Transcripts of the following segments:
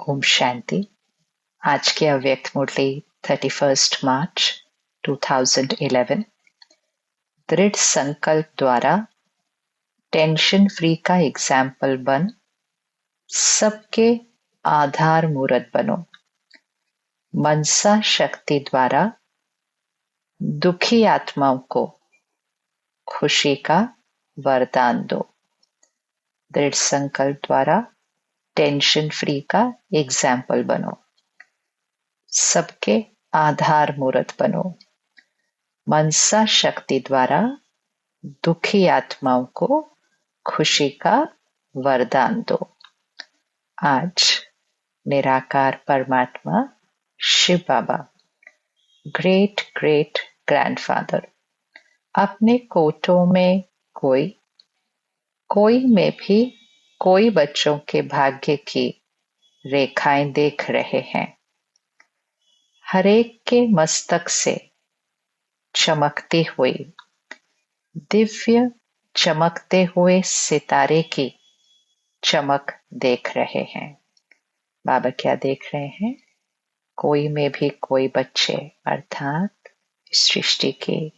ओम शांति। आज की अव्यक्त मुरली 31 मार्च 2011। दृढ़ संकल्प द्वारा टेंशन फ्री का एग्जाम्पल बन सबके आधार मूरत बनो। मनसा शक्ति द्वारा दुखी आत्माओं को खुशी का वरदान दो। दृढ़ संकल्प द्वारा टेंशन फ्री का एग्जाम्पल बनो, सबके आधार मूरत बनो। मनसा शक्ति द्वारा दुखी आत्माओं को खुशी का वरदान दो। आज निराकार परमात्मा शिव बाबा, ग्रेट ग्रेट ग्रैंडफादर, अपने कोटों में कोई में भी कोई बच्चों के भाग्य की रेखाएं देख रहे हैं। हरेक के मस्तक से चमकती हुई दिव्य चमकते हुए सितारे की चमक देख रहे हैं। बाबा क्या देख रहे हैं? कोई में भी कोई बच्चे, अर्थात सृष्टि के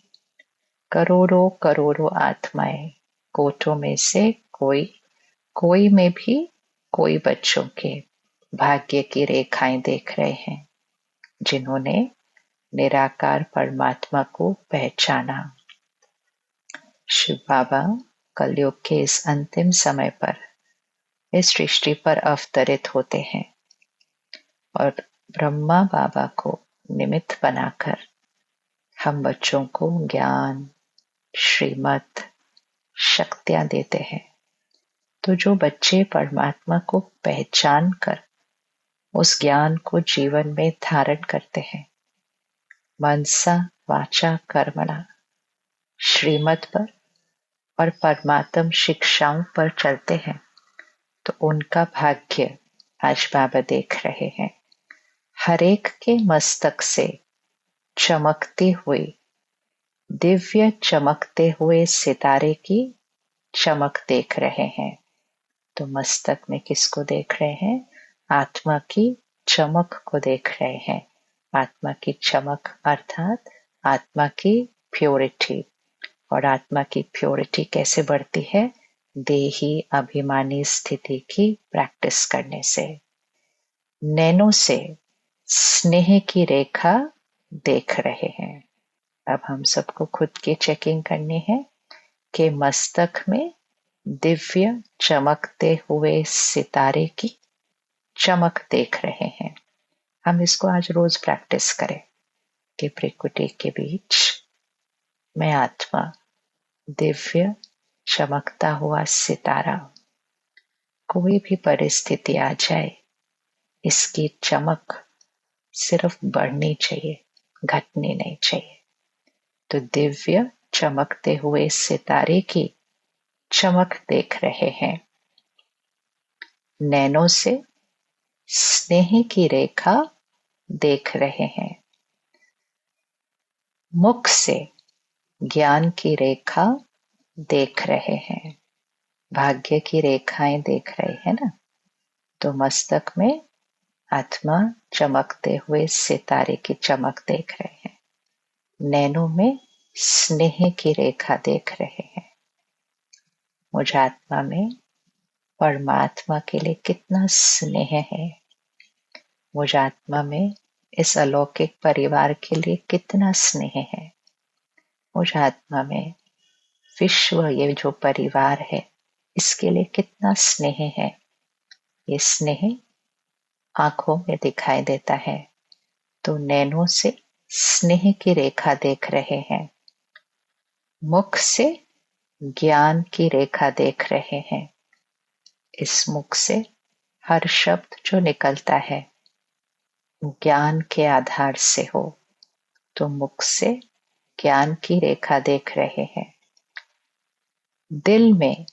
करोड़ों करोड़ों आत्माएं, कोटों में से कोई में भी कोई बच्चों के भाग्य की रेखाएं देख रहे हैं, जिन्होंने निराकार परमात्मा को पहचाना। शिव बाबा कलयुग के इस अंतिम समय पर इस सृष्टि पर अवतरित होते हैं और ब्रह्मा बाबा को निमित्त बनाकर हम बच्चों को ज्ञान, श्रीमत, शक्तियां देते हैं। तो जो बच्चे परमात्मा को पहचान कर उस ज्ञान को जीवन में धारण करते हैं, मनसा वाचा कर्मणा श्रीमत पर और परमात्म शिक्षाओं पर चलते हैं, तो उनका भाग्य आज बाबा देख रहे हैं। हरेक के मस्तक से चमकती हुई दिव्य चमकते हुए सितारे की चमक देख रहे हैं। तो मस्तक में किसको देख रहे हैं? आत्मा की चमक को देख रहे हैं। आत्मा की चमक अर्थात आत्मा की प्योरिटी। और आत्मा की प्योरिटी कैसे बढ़ती है? देही अभिमानी स्थिति की प्रैक्टिस करने से। नैनो से स्नेह की रेखा देख रहे हैं। अब हम सबको खुद की चेकिंग करनी है कि मस्तक में दिव्य चमकते हुए सितारे की चमक देख रहे हैं। हम इसको आज रोज प्रैक्टिस करें कि प्रकृति के बीच मैं आत्मा, दिव्य चमकता हुआ सितारा। कोई भी परिस्थिति आ जाए, इसकी चमक सिर्फ बढ़नी चाहिए, घटनी नहीं चाहिए। तो दिव्य चमकते हुए सितारे की चमक देख रहे हैं। नैनों से स्नेह की रेखा देख रहे हैं। मुख से ज्ञान की रेखा देख रहे हैं। भाग्य की रेखाएं देख रहे हैं ना। तो मस्तक में आत्मा चमकते हुए सितारे की चमक देख रहे हैं। नैनों में स्नेह की रेखा देख रहे हैं। मुझ आत्मा में परमात्मा के लिए कितना स्नेह है। मुझ आत्मा में इस अलौकिक परिवार के लिए कितना स्नेह है। मुझ आत्मा में विश्व, ये जो परिवार है, इसके लिए कितना स्नेह है। ये स्नेह आंखों में दिखाई देता है। तो नैनों से स्नेह की रेखा देख रहे हैं। मुख से ज्ञान की रेखा देख रहे हैं। इस मुख से हर शब्द जो निकलता है ज्ञान के आधार से हो, तो मुख से ज्ञान की रेखा देख रहे हैं। दिल में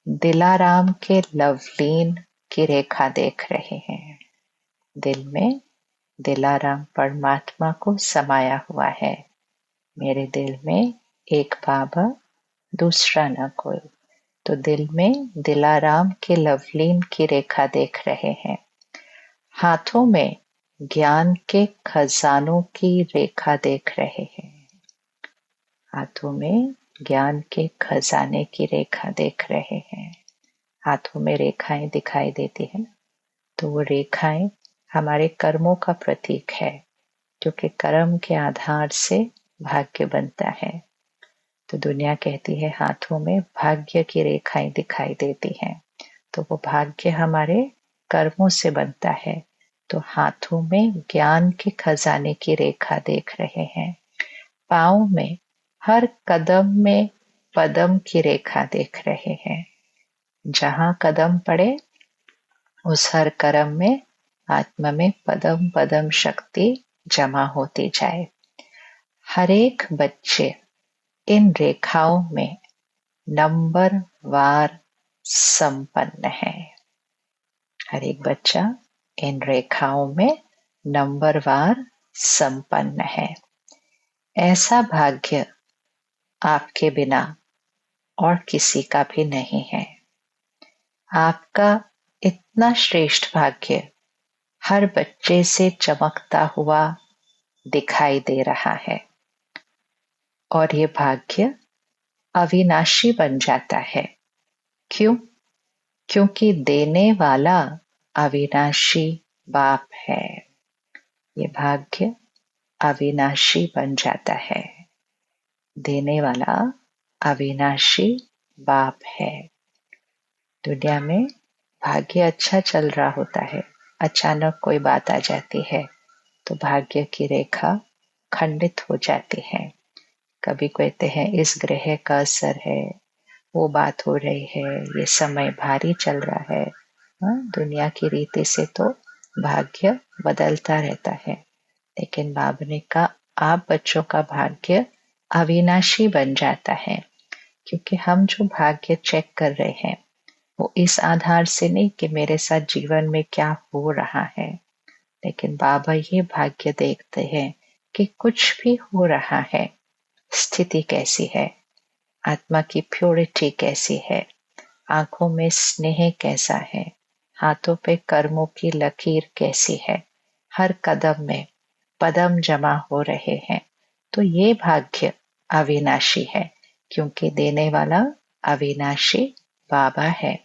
दिलाराम के लवलीन की रेखा देख रहे हैं। दिल में दिलाराम परमात्मा को समाया हुआ है। मेरे दिल में एक बाबा, दूसरा न कोई। तो दिल में दिलाराम के लवलीन की रेखा देख रहे हैं। हाथों में ज्ञान के खजानों की रेखा देख रहे हैं। हाथों में ज्ञान के खजाने की रेखा देख रहे हैं। हाथों में रेखाएं दिखाई देती है, तो वो रेखाएं हमारे कर्मों का प्रतीक है, क्योंकि कर्म के आधार से भाग्य बनता है। तो दुनिया कहती है हाथों में भाग्य की रेखाएं दिखाई देती हैं, तो वो भाग्य हमारे कर्मों से बनता है। तो हाथों में ज्ञान के खजाने की रेखा देख रहे हैं। पाँव में हर कदम में पदम की रेखा देख रहे हैं। जहां कदम पड़े उस हर कर्म में आत्मा में पदम पदम शक्ति जमा होती जाए। हर एक बच्चे इन रेखाओं में नंबर वार संपन्न है। हर एक बच्चा इन रेखाओं में नंबरवार संपन्न है। ऐसा भाग्य आपके बिना और किसी का भी नहीं है। आपका इतना श्रेष्ठ भाग्य हर बच्चे से चमकता हुआ दिखाई दे रहा है, और ये भाग्य अविनाशी बन जाता है। क्यों? क्योंकि देने वाला अविनाशी बाप है। ये भाग्य अविनाशी बन जाता है। देने वाला अविनाशी बाप है। दुनिया में भाग्य अच्छा चल रहा होता है, अचानक कोई बात आ जाती है तो भाग्य की रेखा खंडित हो जाती है। कभी कहते हैं इस ग्रह का असर है, वो बात हो रही है, ये समय भारी चल रहा है। दुनिया की रीति से तो भाग्य बदलता रहता है, लेकिन बाबा ने कहा आप बच्चों का भाग्य अविनाशी बन जाता है। क्योंकि हम जो भाग्य चेक कर रहे हैं वो इस आधार से नहीं कि मेरे साथ जीवन में क्या हो रहा है, लेकिन बाबा ये भाग्य देखते हैं कि कुछ भी हो रहा है, स्थिति कैसी है, आत्मा की प्योरिटी कैसी है, आंखों में स्नेह कैसा है, हाथों पे कर्मों की लकीर कैसी है, हर कदम में पदम जमा हो रहे हैं। तो ये भाग्य अविनाशी है, क्योंकि देने वाला अविनाशी बाबा है।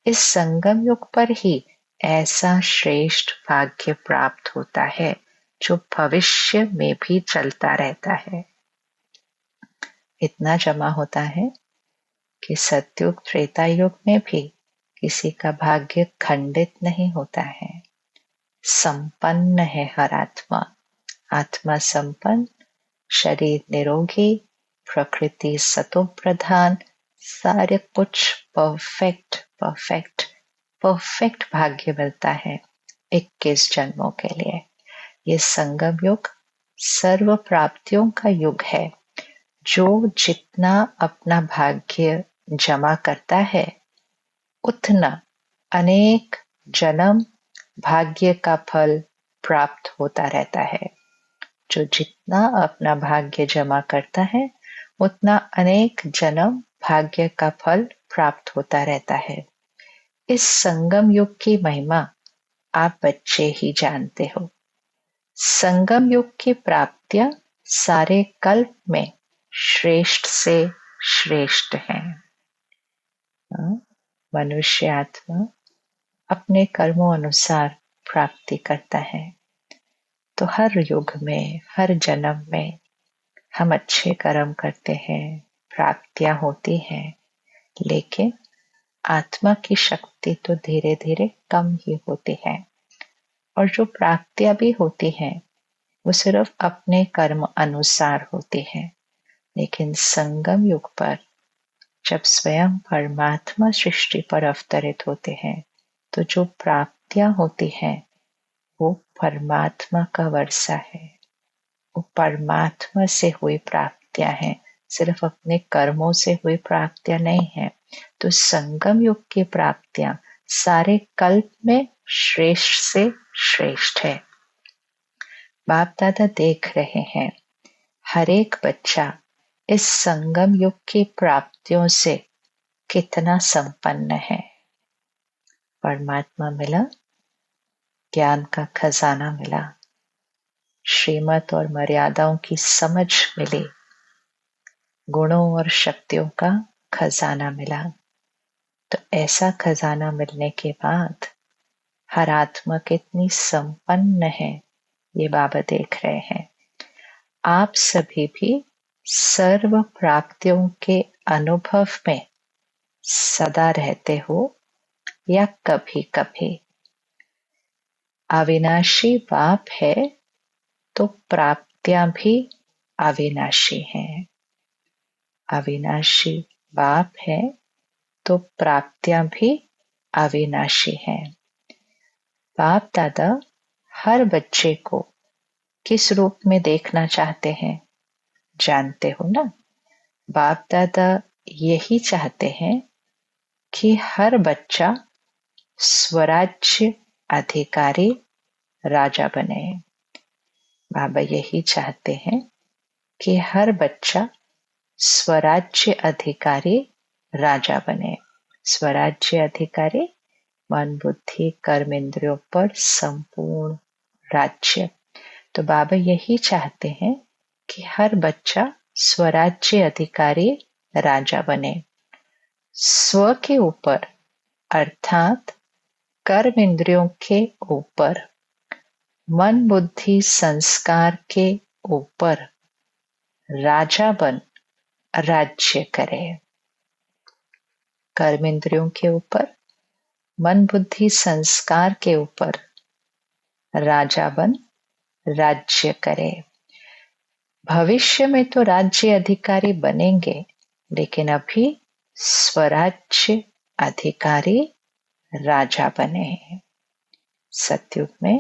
इस संगम युग पर ही ऐसा श्रेष्ठ भाग्य प्राप्त होता है जो भविष्य में भी चलता रहता है। इतना जमा होता है कि सतयुग त्रेता युग में भी किसी का भाग्य खंडित नहीं होता है। संपन्न है हर आत्मा, आत्मा संपन्न, शरीर निरोगी, प्रकृति सतो प्रधान, सारे कुछ परफेक्ट परफेक्ट परफेक्ट भाग्य मिलता है 21 जन्मों के लिए। ये संगम युग सर्व प्राप्तियों का युग है। जो जितना अपना भाग्य जमा करता है उतना अनेक जन्म भाग्य का फल प्राप्त होता रहता है। जो जितना अपना भाग्य जमा करता है उतना अनेक जन्म भाग्य का फल प्राप्त होता रहता है। इस संगम युग की महिमा आप बच्चे ही जानते हो। संगम युग की प्राप्तियां सारे कल्प में श्रेष्ठ से श्रेष्ठ हैं। मनुष्य आत्मा अपने कर्मों अनुसार प्राप्ति करता है। तो हर युग में, हर जन्म में हम अच्छे कर्म करते हैं, प्राप्तियां होती हैं, लेकिन आत्मा की शक्ति तो धीरे धीरे कम ही होती है। और जो प्राप्तियां भी होती हैं वो सिर्फ अपने कर्म अनुसार होती है। लेकिन संगम युग पर जब स्वयं परमात्मा सृष्टि पर अवतरित होते हैं तो जो प्राप्तियां होती हैं वो परमात्मा का वर्षा है, वो परमात्मा से हुई प्राप्तियां हैं, सिर्फ अपने कर्मों से हुई प्राप्तियां नहीं है। तो संगम युग की प्राप्तियां सारे कल्प में श्रेष्ठ से श्रेष्ठ है। बाप दादा देख रहे हैं हर एक बच्चा इस संगम युग की प्राप्तियों से कितना संपन्न है। परमात्मा मिला ज्ञान का खजाना मिला, श्रीमत और मर्यादाओं की समझ मिली, गुणों और शक्तियों का खजाना मिला। तो ऐसा खजाना मिलने के बाद हर आत्मा कितनी संपन्न है ये बाबा देख रहे हैं। आप सभी भी सर्व प्राप्तियों के अनुभव में सदा रहते हो या कभी कभी। अविनाशी बाप है तो प्राप्तियां भी अविनाशी हैं। अविनाशी बाप है तो प्राप्तियां भी अविनाशी हैं। बाप दादा हर बच्चे को किस रूप में देखना चाहते हैं जानते हो ना। बाप दादा यही चाहते हैं कि हर बच्चा स्वराज्य अधिकारी राजा बने। बाबा यही चाहते हैं कि हर बच्चा स्वराज्य अधिकारी राजा बने। स्वराज्य अधिकारी मन बुद्धि कर्म इंद्रियों पर संपूर्ण राज्य। तो बाबा यही चाहते हैं कि हर बच्चा स्वराज्य अधिकारी राजा बने। स्व के ऊपर अर्थात कर्म इंद्रियों के ऊपर, मन बुद्धि संस्कार के ऊपर राजा बन राज्य करे। कर्म इंद्रियों के ऊपर, मन बुद्धि संस्कार के ऊपर राजा बन राज्य करे। भविष्य में तो राज्य अधिकारी बनेंगे, लेकिन अभी स्वराज्य अधिकारी राजा बने। सतयुग में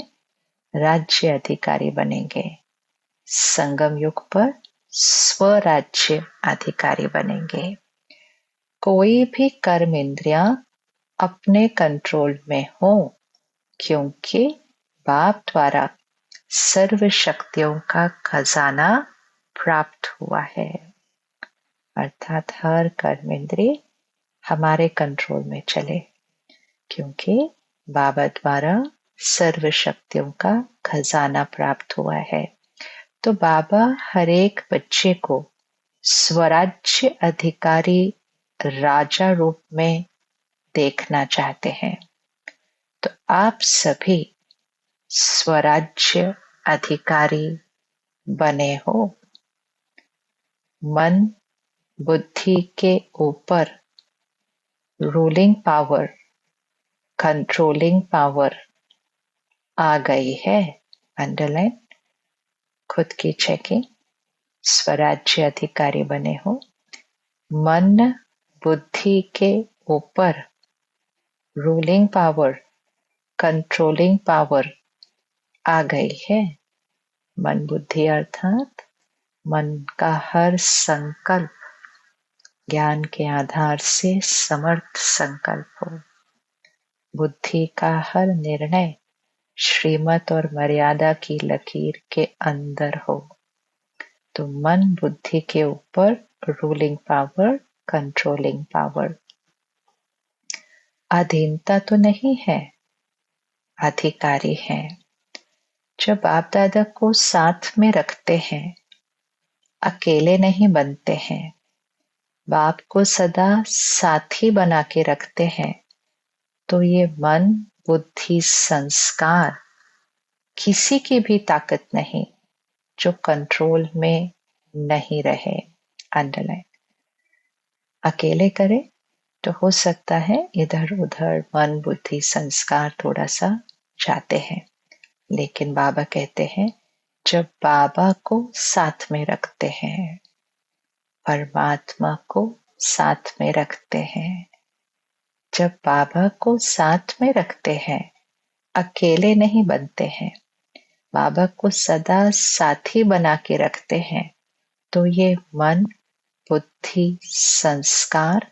राज्य अधिकारी बनेंगे, संगम युग पर स्वराज्य अधिकारी बनेंगे। कोई भी कर्म इंद्रियां अपने कंट्रोल में हो, क्योंकि बाप द्वारा सर्व शक्तियों का खजाना प्राप्त हुआ है। अर्थात हर कर्म इंद्रिय हमारे कंट्रोल में चले, क्योंकि बाबा द्वारा सर्व शक्तियों का खजाना प्राप्त हुआ है। तो बाबा हर एक बच्चे को स्वराज्य अधिकारी राजा रूप में देखना चाहते हैं। तो आप सभी स्वराज्य अधिकारी बने हो। मन बुद्धि के ऊपर रूलिंग पावर, कंट्रोलिंग पावर आ गई है। अंडरलाइन, खुद की चेकिंग। स्वराज्य अधिकारी बने हो। मन बुद्धि के ऊपर रूलिंग पावर, कंट्रोलिंग पावर आ गई है। मन बुद्धि अर्थात मन का हर संकल्प ज्ञान के आधार से समर्थ संकल्प हो। बुद्धि का हर निर्णय श्रीमत और मर्यादा की लकीर के अंदर हो। तो मन बुद्धि के ऊपर रूलिंग पावर, कंट्रोलिंग पावर। अधीनता तो नहीं है, अधिकारी है। जब बाप दादा को साथ में रखते हैं, अकेले नहीं बनते हैं, बाप को सदा साथी बना के रखते हैं, तो ये मन बुद्धि संस्कार किसी की भी ताकत नहीं जो कंट्रोल में नहीं रहे। अंडरलाइन, अकेले करे तो हो सकता है इधर उधर मन बुद्धि संस्कार थोड़ा सा जाते हैं, लेकिन बाबा कहते हैं जब बाबा को साथ में रखते हैं, परमात्मा को साथ में रखते हैं, जब बाबा को साथ में रखते हैं, अकेले नहीं बनते हैं, बाबा को सदा साथी बना के रखते हैं, तो ये मन बुद्धि संस्कार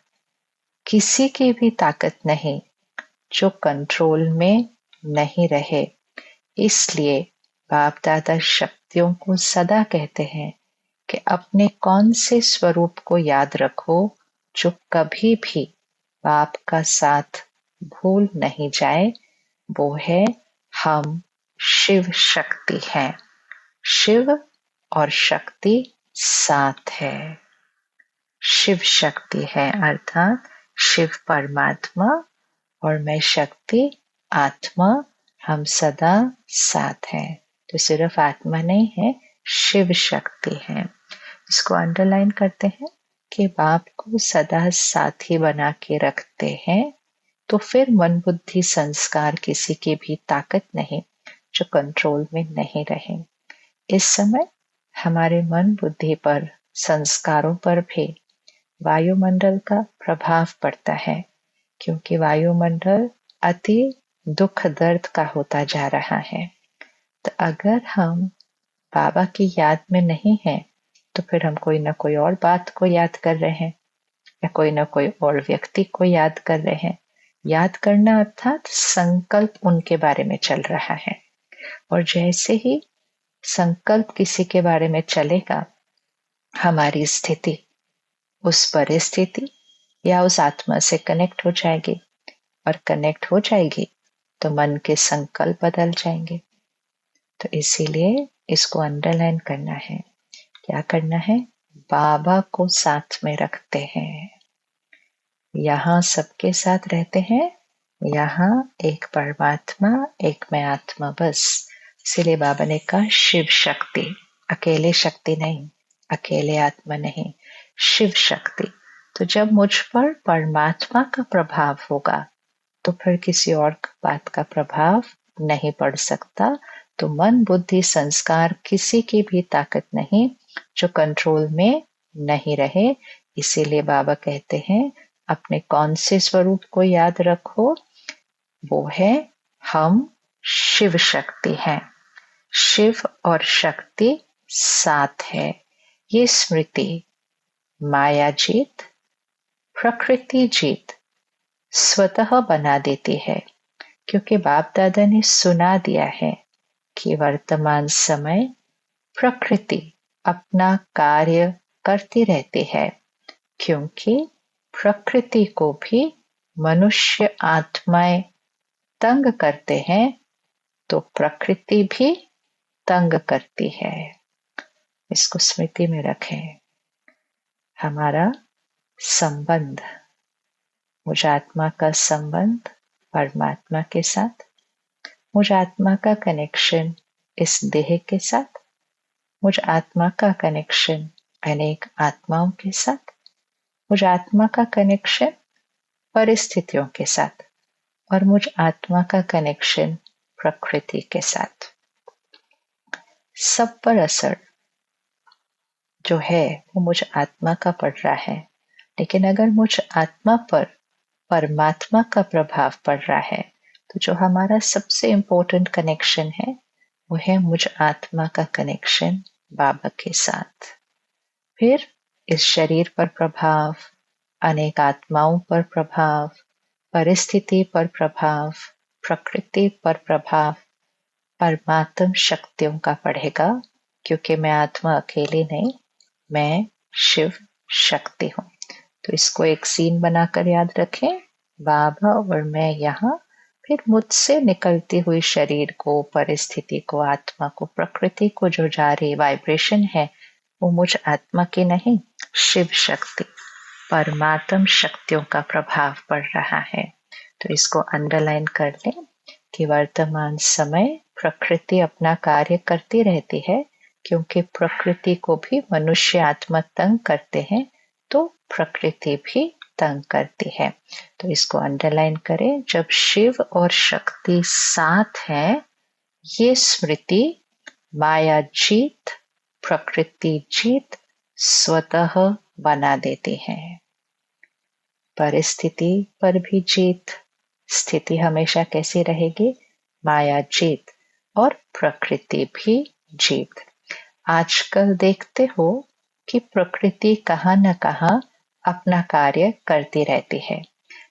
किसी की भी ताकत नहीं जो कंट्रोल में नहीं रहे। इसलिए बाप दादा शक्तियों को सदा कहते हैं कि अपने कौन से स्वरूप को याद रखो जो कभी भी बाप का साथ भूल नहीं जाए। वो है हम शिव शक्ति हैं। शिव और शक्ति साथ है। शिव शक्ति है अर्थात शिव परमात्मा और मैं शक्ति आत्मा, हम सदा साथ हैं। तो सिर्फ आत्मा नहीं है, शिव शक्ति है। इसको अंडरलाइन करते हैं कि बाप को सदा साथी बना के रखते हैं, तो फिर मन बुद्धि संस्कार किसी की भी ताकत नहीं जो कंट्रोल में नहीं रहे। इस समय हमारे मन बुद्धि पर, संस्कारों पर भी वायुमंडल का प्रभाव पड़ता है, क्योंकि वायुमंडल अति दुख दर्द का होता जा रहा है। तो अगर हम बाबा की याद में नहीं हैं, तो फिर हम कोई ना कोई और बात को याद कर रहे हैं या कोई ना कोई और व्यक्ति को याद कर रहे हैं। याद करना अर्थात संकल्प उनके बारे में चल रहा है, और जैसे ही संकल्प किसी के बारे में चलेगा, हमारी स्थिति उस परिस्थिति या उस आत्मा से कनेक्ट हो जाएगी, और कनेक्ट हो जाएगी तो मन के संकल्प बदल जाएंगे। तो इसीलिए इसको अंडरलाइन करना है। क्या करना है? बाबा को साथ में रखते हैं। यहाँ सबके साथ रहते हैं, यहाँ एक परमात्मा, एक मैं आत्मा, बस। इसीलिए बाबा ने कहा शिव शक्ति, अकेले शक्ति नहीं, अकेले आत्मा नहीं, शिव शक्ति। तो जब मुझ पर परमात्मा का प्रभाव होगा, तो फिर किसी और बात का प्रभाव नहीं पड़ सकता। तो मन बुद्धि संस्कार किसी की भी ताकत नहीं जो कंट्रोल में नहीं रहे। इसीलिए बाबा कहते हैं अपने कौन से स्वरूप को याद रखो, वो है हम शिव शक्ति हैं। शिव और शक्ति साथ है। ये स्मृति माया जीत, प्रकृति जीत स्वतः बना देती है, क्योंकि बाप दादा ने सुना दिया है कि वर्तमान समय प्रकृति अपना कार्य करती रहती है, क्योंकि प्रकृति को भी मनुष्य आत्माएं तंग करते हैं, तो प्रकृति भी तंग करती है। इसको स्मृति में रखें। हमारा संबंध, मुझ आत्मा का संबंध परमात्मा के साथ, मुझ आत्मा का कनेक्शन इस देह के साथ, मुझ आत्मा का कनेक्शन अनेक आत्माओं के साथ, मुझ आत्मा का कनेक्शन परिस्थितियों के साथ, और मुझ आत्मा का कनेक्शन प्रकृति के साथ। सब पर असर जो है वो मुझ आत्मा का पड़ रहा है, लेकिन अगर मुझ आत्मा पर परमात्मा का प्रभाव पड़ रहा है, तो जो हमारा सबसे इम्पोर्टेंट कनेक्शन है वो है मुझ आत्मा का कनेक्शन बाबा के साथ। फिर इस शरीर पर प्रभाव, अनेक आत्माओं पर प्रभाव, परिस्थिति पर प्रभाव, प्रकृति पर प्रभाव परमात्म शक्तियों का पड़ेगा, क्योंकि मैं आत्मा अकेली नहीं, मैं शिव शक्ति हूँ। तो इसको एक सीन बनाकर याद रखें, बाबा और मैं यहाँ, फिर मुझसे निकलती हुई शरीर को, परिस्थिति को, आत्मा को, प्रकृति को जो जा रही वाइब्रेशन है वो मुझ आत्मा की नहीं, शिव शक्ति परमात्म शक्तियों का प्रभाव पड़ रहा है। तो इसको अंडरलाइन कर लें कि वर्तमान समय प्रकृति अपना कार्य करती रहती है, क्योंकि प्रकृति को भी मनुष्य आत्मा तंग करते हैं, तो प्रकृति भी तंग करती है। तो इसको अंडरलाइन करें, जब शिव और शक्ति साथ है, ये स्मृति माया जीत, प्रकृति जीत स्वतः बना देती है। परिस्थिति पर भी जीत, स्थिति हमेशा कैसी रहेगी? माया जीत, और प्रकृति भी जीत। आजकल देखते हो कि प्रकृति कहाँ न कहाँ अपना कार्य करती रहती है,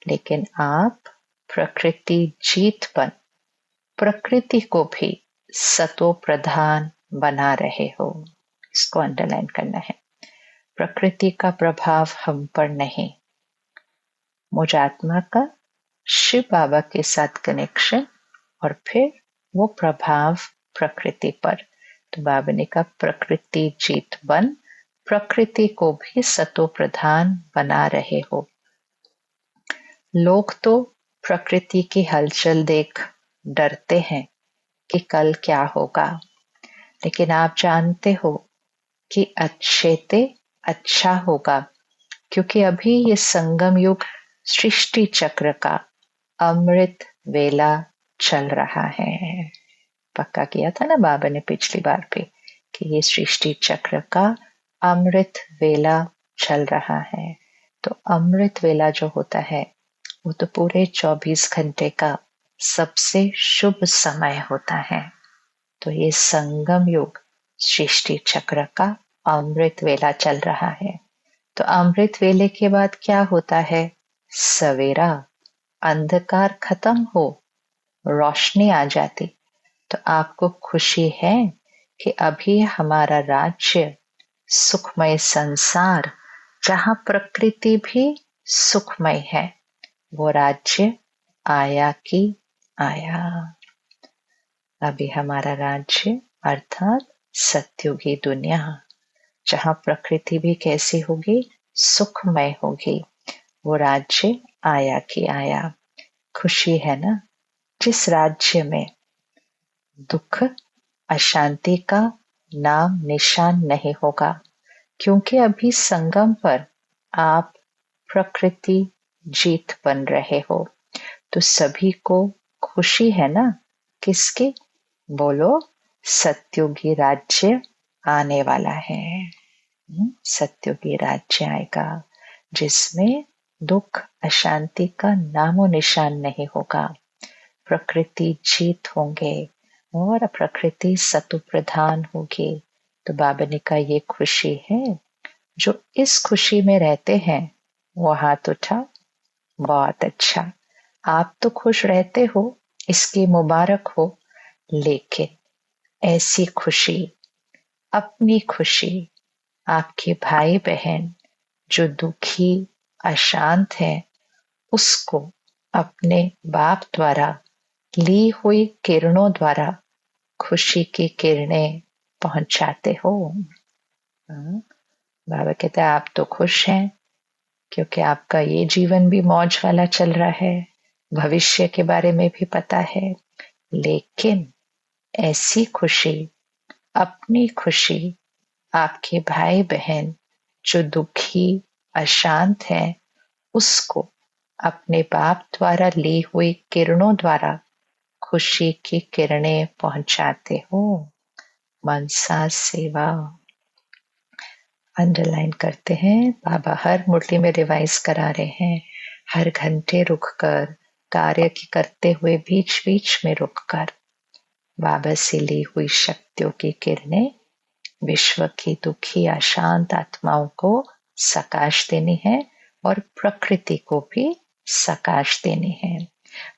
लेकिन आप प्रकृति जीतपन, प्रकृति को भी सतो प्रधान बना रहे हो। इसको अंडरलाइन करना है। प्रकृति का प्रभाव हम पर नहीं, मुझ आत्मा का शिव बाबा के साथ कनेक्शन, और फिर वो प्रभाव प्रकृति पर। तो बाबा ने कहा प्रकृति जीत बन, प्रकृति को भी सतो प्रधान बना रहे हो। लोग तो प्रकृति की हलचल देख डरते हैं कि कल क्या होगा, लेकिन आप जानते हो कि अच्छे ते अच्छा होगा, क्योंकि अभी ये संगम युग सृष्टि चक्र का अमृत वेला चल रहा है। पक्का किया था ना बाबा ने पिछली बार पे कि ये सृष्टि चक्र का अमृत वेला चल रहा है। तो अमृत वेला जो होता है वो तो पूरे 24 घंटे का सबसे शुभ समय होता है। तो ये संगम युग सृष्टि चक्र का अमृत वेला चल रहा है। तो अमृत वेले के बाद क्या होता है? सवेरा, अंधकार खत्म हो, रोशनी आ जाती। तो आपको खुशी है कि अभी हमारा राज्य सुखमय संसार, जहां प्रकृति भी सुखमय है, वो राज्य आया कि आया। अभी हमारा राज्य अर्थात सत्युगी दुनिया, जहां प्रकृति भी कैसी होगी? सुखमय होगी, वो राज्य आया कि आया। खुशी है ना? जिस राज्य में दुख अशांति का नाम निशान नहीं होगा, क्योंकि अभी संगम पर आप प्रकृति जीत बन रहे हो। तो सभी को खुशी है ना? किसकी? बोलो, सत्युगी राज्य आने वाला है। सत्युगी राज्य आएगा जिसमें दुख अशांति का नामो निशान नहीं होगा। प्रकृति जीत होंगे और प्रकृति सतु प्रधान होगी। तो बाबा ने कहा ये खुशी है। जो इस खुशी में रहते हैं वो हाथ उठा। बहुत अच्छा, आप तो खुश रहते हो, इसकी मुबारक हो। लेकिन ऐसी खुशी, अपनी खुशी, आपके भाई बहन जो दुखी अशांत है, उसको अपने बाप द्वारा ली हुई किरणों द्वारा खुशी की किरणें पहुंचाते हो। बाबा कहते हैं आप तो खुश हैं क्योंकि आपका ये जीवन भी मौज वाला चल रहा है, भविष्य के बारे में भी पता है। लेकिन ऐसी खुशी, अपनी खुशी, आपके भाई बहन जो दुखी अशांत है, उसको अपने बाप द्वारा ली हुई किरणों द्वारा खुशी की किरणें पहुंचाते हो। मनसा सेवा अंडरलाइन करते हैं। बाबा हर मुरली में रिवाइज करा रहे हैं, हर घंटे रुककर, कार्य की करते हुए बीच बीच में रुककर बाबा से ली हुई शक्तियों की किरणें विश्व की दुखी अशांत आत्माओं को सकाश देनी है और प्रकृति को भी सकाश देनी है।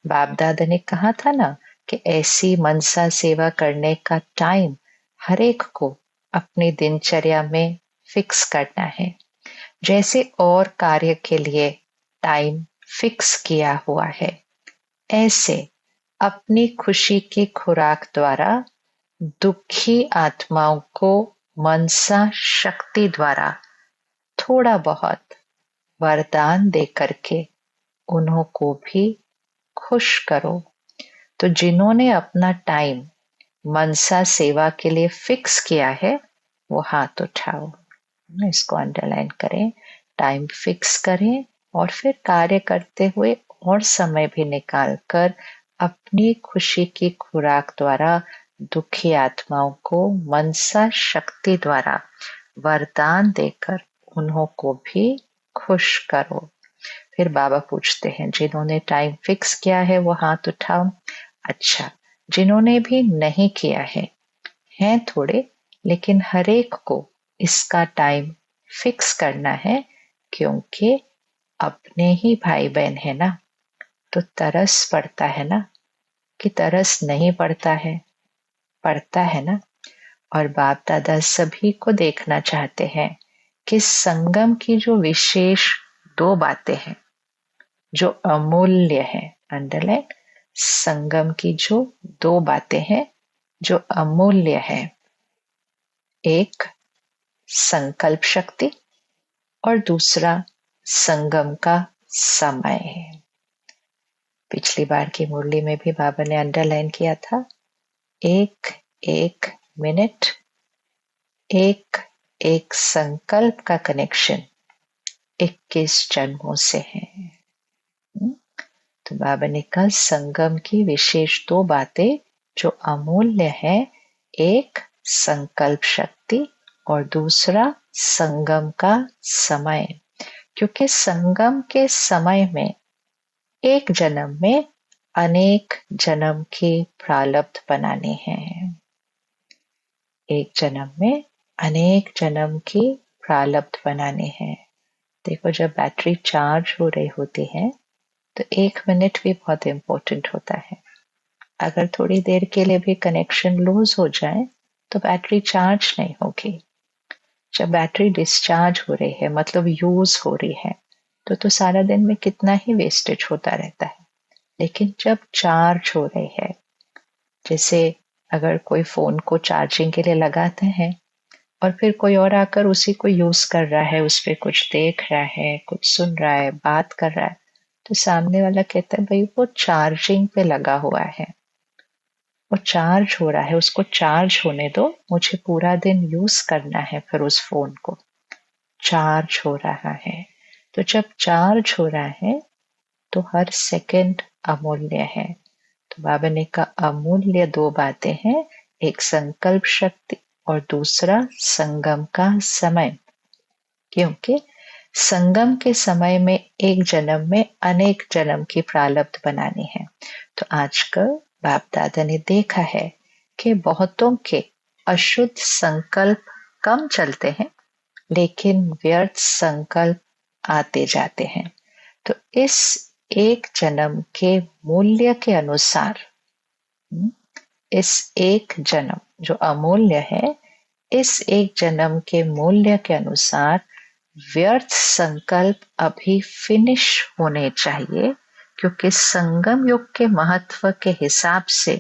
बाप दादा ने कहा था ना कि ऐसी मनसा सेवा करने का टाइम हर एक को अपनी दिनचर्या में फिक्स करना है। जैसे और कार्य के लिए टाइम फिक्स किया हुआ है, ऐसे अपनी खुशी की खुराक द्वारा दुखी आत्माओं को मनसा शक्ति द्वारा थोड़ा बहुत वरदान दे करके उन्हों को भी खुश करो। तो जिन्होंने अपना टाइम मनसा सेवा के लिए फिक्स किया है वो हाथ उठाओ। इसको अंडरलाइन करें, टाइम फिक्स करें और फिर कार्य करते हुए और समय भी निकाल कर अपनी खुशी की खुराक द्वारा दुखी आत्माओं को मनसा शक्ति द्वारा वरदान देकर उन्हों को भी खुश करो। फिर बाबा पूछते हैं जिन्होंने टाइम फिक्स किया है वो हाथ उठाओ। अच्छा, जिन्होंने भी नहीं किया है, हैं थोड़े, लेकिन हर एक को इसका टाइम फिक्स करना है, क्योंकि अपने ही भाई बहन है ना, तो तरस पड़ता है ना, कि तरस नहीं पड़ता है? पड़ता है ना। और बाप दादा सभी को देखना चाहते हैं कि संगम की जो विशेष दो बातें हैं जो अमूल्य है, अंडरलाइन, संगम की जो दो बातें हैं जो अमूल्य है, एक संकल्प शक्ति और दूसरा संगम का समय है। पिछली बार की मुरली में भी बाबा ने अंडरलाइन किया था, एक एक मिनट, एक एक संकल्प का कनेक्शन 21 जन्मों से है। तो बाबा ने कहा संगम की विशेष दो बातें जो अमूल्य है, एक संकल्प शक्ति और दूसरा संगम का समय। क्योंकि संगम के समय में एक जन्म में अनेक जन्म के प्रारब्ध बनाने हैं। एक जन्म में अनेक जन्म के प्रारब्ध बनाने हैं। देखो, जब बैटरी चार्ज हो रही होती है तो 1 मिनट भी बहुत इंपॉर्टेंट होता है। अगर थोड़ी देर के लिए भी कनेक्शन लूज हो जाए तो बैटरी चार्ज नहीं होगी। जब बैटरी डिस्चार्ज हो रही है, मतलब यूज हो रही है, तो सारा दिन में कितना ही वेस्टेज होता रहता है। लेकिन जब चार्ज हो रही है, जैसे अगर कोई फोन को चार्जिंग के लिए लगाते हैं और फिर कोई और आकर उसी को यूज कर रहा है, उस पर कुछ देख रहा है, कुछ सुन रहा है, बात कर रहा है, तो सामने वाला कहता है भाई वो चार्जिंग पे लगा हुआ है, वो चार्ज हो रहा है, उसको चार्ज होने दो, मुझे पूरा दिन यूज करना है फिर उस फोन को। चार्ज हो रहा है। तो जब चार्ज हो रहा है तो हर सेकंड अमूल्य है। तो बाबा ने कहा अमूल्य दो बातें हैं, एक संकल्प शक्ति और दूसरा संगम का समय। क्योंकि संगम के समय में एक जन्म में अनेक जन्म की प्रारब्ध बनानी है। तो आजकल बाप दादा ने देखा है कि बहुतों के अशुद्ध संकल्प कम चलते हैं, लेकिन व्यर्थ संकल्प आते जाते हैं। तो इस एक जन्म के मूल्य के अनुसार, इस एक जन्म जो अमूल्य है, इस एक जन्म के मूल्य के अनुसार व्यर्थ संकल्प अभी फिनिश होने चाहिए। क्योंकि संगम युग के महत्व के हिसाब से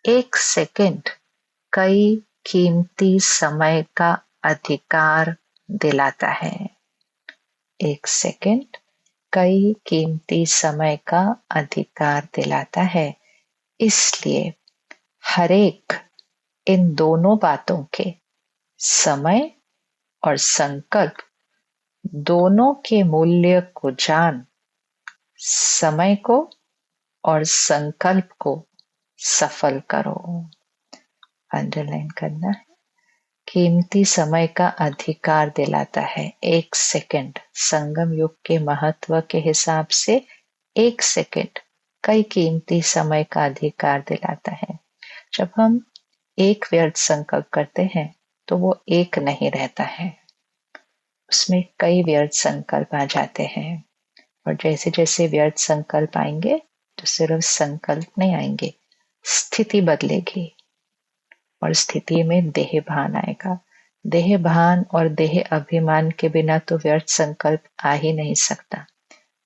एक सेकंड कई कीमती समय का अधिकार दिलाता है। एक सेकंड कई कीमती समय का अधिकार दिलाता है। इसलिए हरेक इन दोनों बातों के, समय और संकल्प, दोनों के मूल्य को जान समय को और संकल्प को सफल करो। अंडरलाइन करना है, कीमती समय का अधिकार दिलाता है। एक सेकंड संगम युग के महत्व के हिसाब से एक सेकंड कई कीमती समय का अधिकार दिलाता है। जब हम एक व्यर्थ संकल्प करते हैं तो वो एक नहीं रहता है, उसमें कई व्यर्थ संकल्प आ जाते हैं। और जैसे जैसे व्यर्थ संकल्प आएंगे तो सिर्फ संकल्प नहीं आएंगे, स्थिति बदलेगी और स्थिति में देह भान आएगा। देह भान और देह अभिमान के बिना तो व्यर्थ संकल्प आ ही नहीं सकता।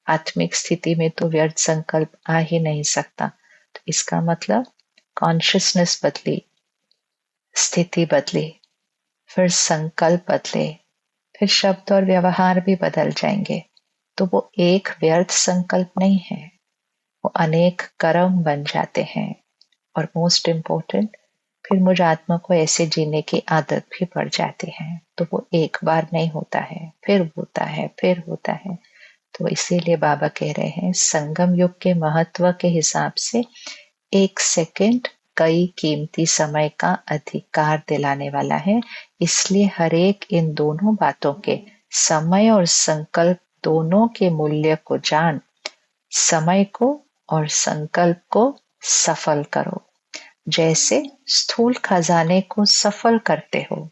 आत्मिक स्थिति में तो व्यर्थ संकल्प आ ही नहीं सकता। तो इसका मतलब कॉन्शियसनेस बदली, स्थिति बदली, फिर संकल्प बदले, फिर शब्द और व्यवहार भी बदल जाएंगे। तो वो एक व्यर्थ संकल्प नहीं है, वो अनेक कर्म बन जाते हैं। और मोस्ट इम्पोर्टेंट, फिर मुझ आत्मा को ऐसे जीने की आदत भी पड़ जाती है। तो वो एक बार नहीं होता है, फिर होता है, फिर होता है। तो इसीलिए बाबा कह रहे हैं संगम युग के महत्व के हिसाब से एक सेकंड कई कीमती समय का अधिकार दिलाने वाला है। इसलिए हरेक इन दोनों बातों के, समय और संकल्प दोनों के मूल्य को जान समय को और संकल्प को सफल करो। जैसे स्थूल खजाने को सफल करते हो,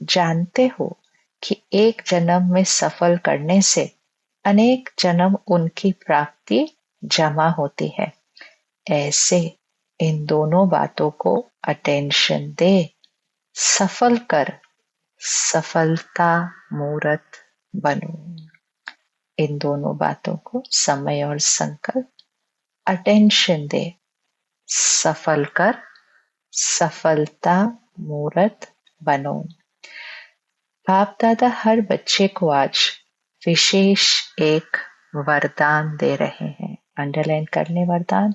जानते हो कि एक जन्म में सफल करने से अनेक जन्म उनकी प्राप्ति जमा होती है, ऐसे इन दोनों बातों को अटेंशन दे, सफल कर सफलता मूर्त बनो। इन दोनों बातों को, समय और संकल्प, अटेंशन दे, सफल कर, सफलता मूर्त बनो। बाप दादा हर बच्चे को आज विशेष एक वरदान दे रहे हैं। अंडरलाइन कर ले वरदान।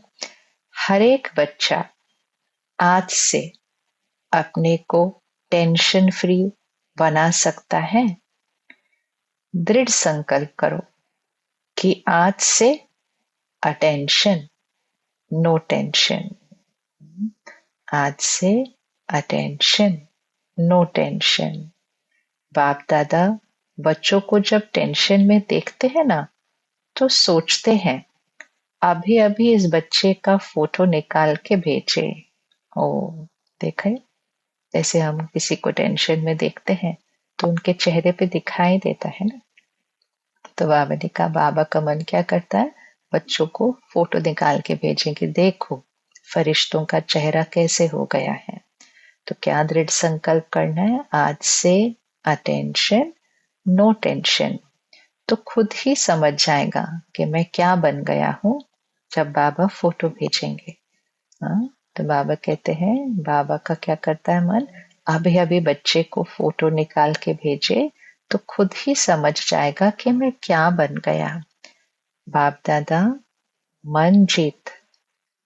हर एक बच्चा आज से अपने को टेंशन फ्री बना सकता है। दृढ़ संकल्प करो कि आज से अटेंशन, नो टेंशन। आज से अटेंशन, नो टेंशन। बाप दादा बच्चों को जब टेंशन में देखते हैं ना, तो सोचते हैं अभी अभी इस बच्चे का फोटो निकाल के भेजे। ओ देखे, जैसे हम किसी को टेंशन में देखते हैं तो उनके चेहरे पे दिखाई देता है ना। तो बाबा ने कहा, बाबा का मन क्या करता है, बच्चों को फोटो निकाल के भेजेंगे, देखो फरिश्तों का चेहरा कैसे हो गया है। तो क्या दृढ़ संकल्प करना है, आज से अटेंशन, नो टेंशन। तो खुद ही समझ जाएगा कि मैं क्या बन गया हूं जब बाबा फोटो भेजेंगे। हाँ, तो बाबा कहते हैं, बाबा का क्या करता है मन, अभी अभी बच्चे को फोटो निकाल के भेजे तो खुद ही समझ जाएगा कि मैं क्या बन गया। बाप दादा मन जीत,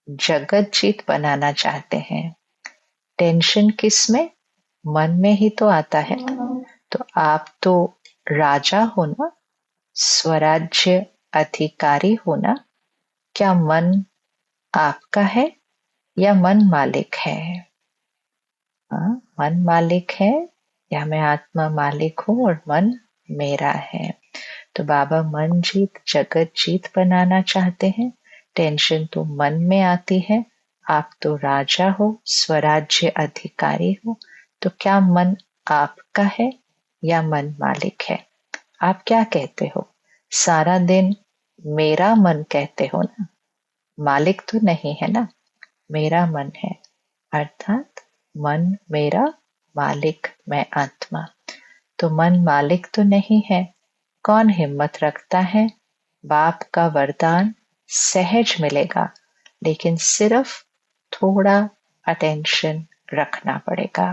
जगत जीत बनाना चाहते हैं। टेंशन किस में, मन में ही तो आता है। तो आप तो राजा हो ना, स्वराज्य अधिकारी हो ना। क्या मन आपका है या मन मालिक है? हाँ, मन मालिक है या मैं आत्मा मालिक हूं और मन मेरा है। तो बाबा मन जीत, जगत जीत बनाना चाहते हैं। टेंशन तो मन में आती है। आप तो राजा हो, स्वराज्य अधिकारी हो। तो क्या मन आपका है या मन मालिक है? आप क्या कहते हो? सारा दिन मेरा मन कहते हो ना, मालिक तो नहीं है ना। मेरा मन है, अर्थात मन मेरा, मालिक मैं आत्मा। तो मन मालिक तो नहीं है। कौन हिम्मत रखता है? बाप का वरदान सहज मिलेगा, लेकिन सिर्फ थोड़ा अटेंशन रखना पड़ेगा।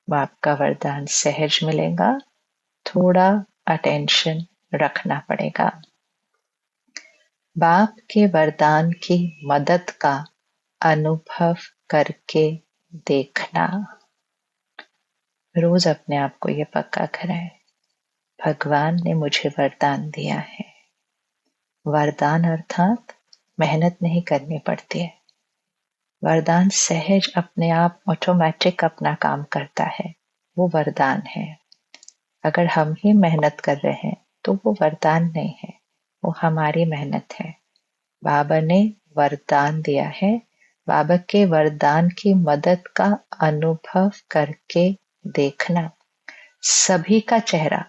बाप का वरदान सहज मिलेगा, थोड़ा अटेंशन रखना पड़ेगा। बाप के वरदान की मदद का अनुभव करके देखना। रोज अपने आप को ये पक्का कराए, भगवान ने मुझे वरदान दिया है। वरदान अर्थात मेहनत नहीं करनी पड़ती है। वरदान सहज अपने आप ऑटोमेटिक अपना काम करता है, वो वरदान है। अगर हम ही मेहनत कर रहे हैं तो वो वरदान नहीं है, वो हमारी मेहनत है। बाबा ने वरदान दिया है। बाबा के वरदान की मदद का अनुभव करके देखना। सभी का चेहरा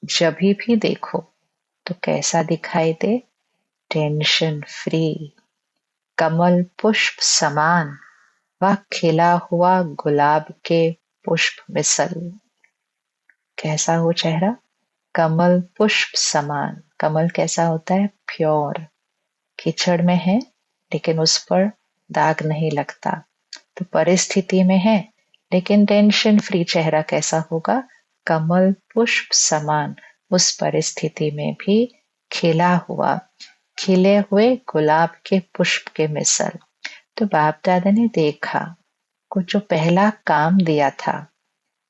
जब भी देखो तो कैसा दिखाई दे? टेंशन फ्री, कमल पुष्प समान व खिला हुआ गुलाब के पुष्प मिसल। कैसा हो चेहरा? कमल पुष्प समान। कमल कैसा होता है? प्योर। कीचड़ में है लेकिन उस पर दाग नहीं लगता। तो परिस्थिति में है लेकिन टेंशन फ्री चेहरा कैसा होगा? कमल पुष्प समान, उस परिस्थिति में भी खिला हुआ, खिले हुए गुलाब के पुष्प के मिसल। तो बाप दादा ने देखा कुछ जो पहला काम दिया था,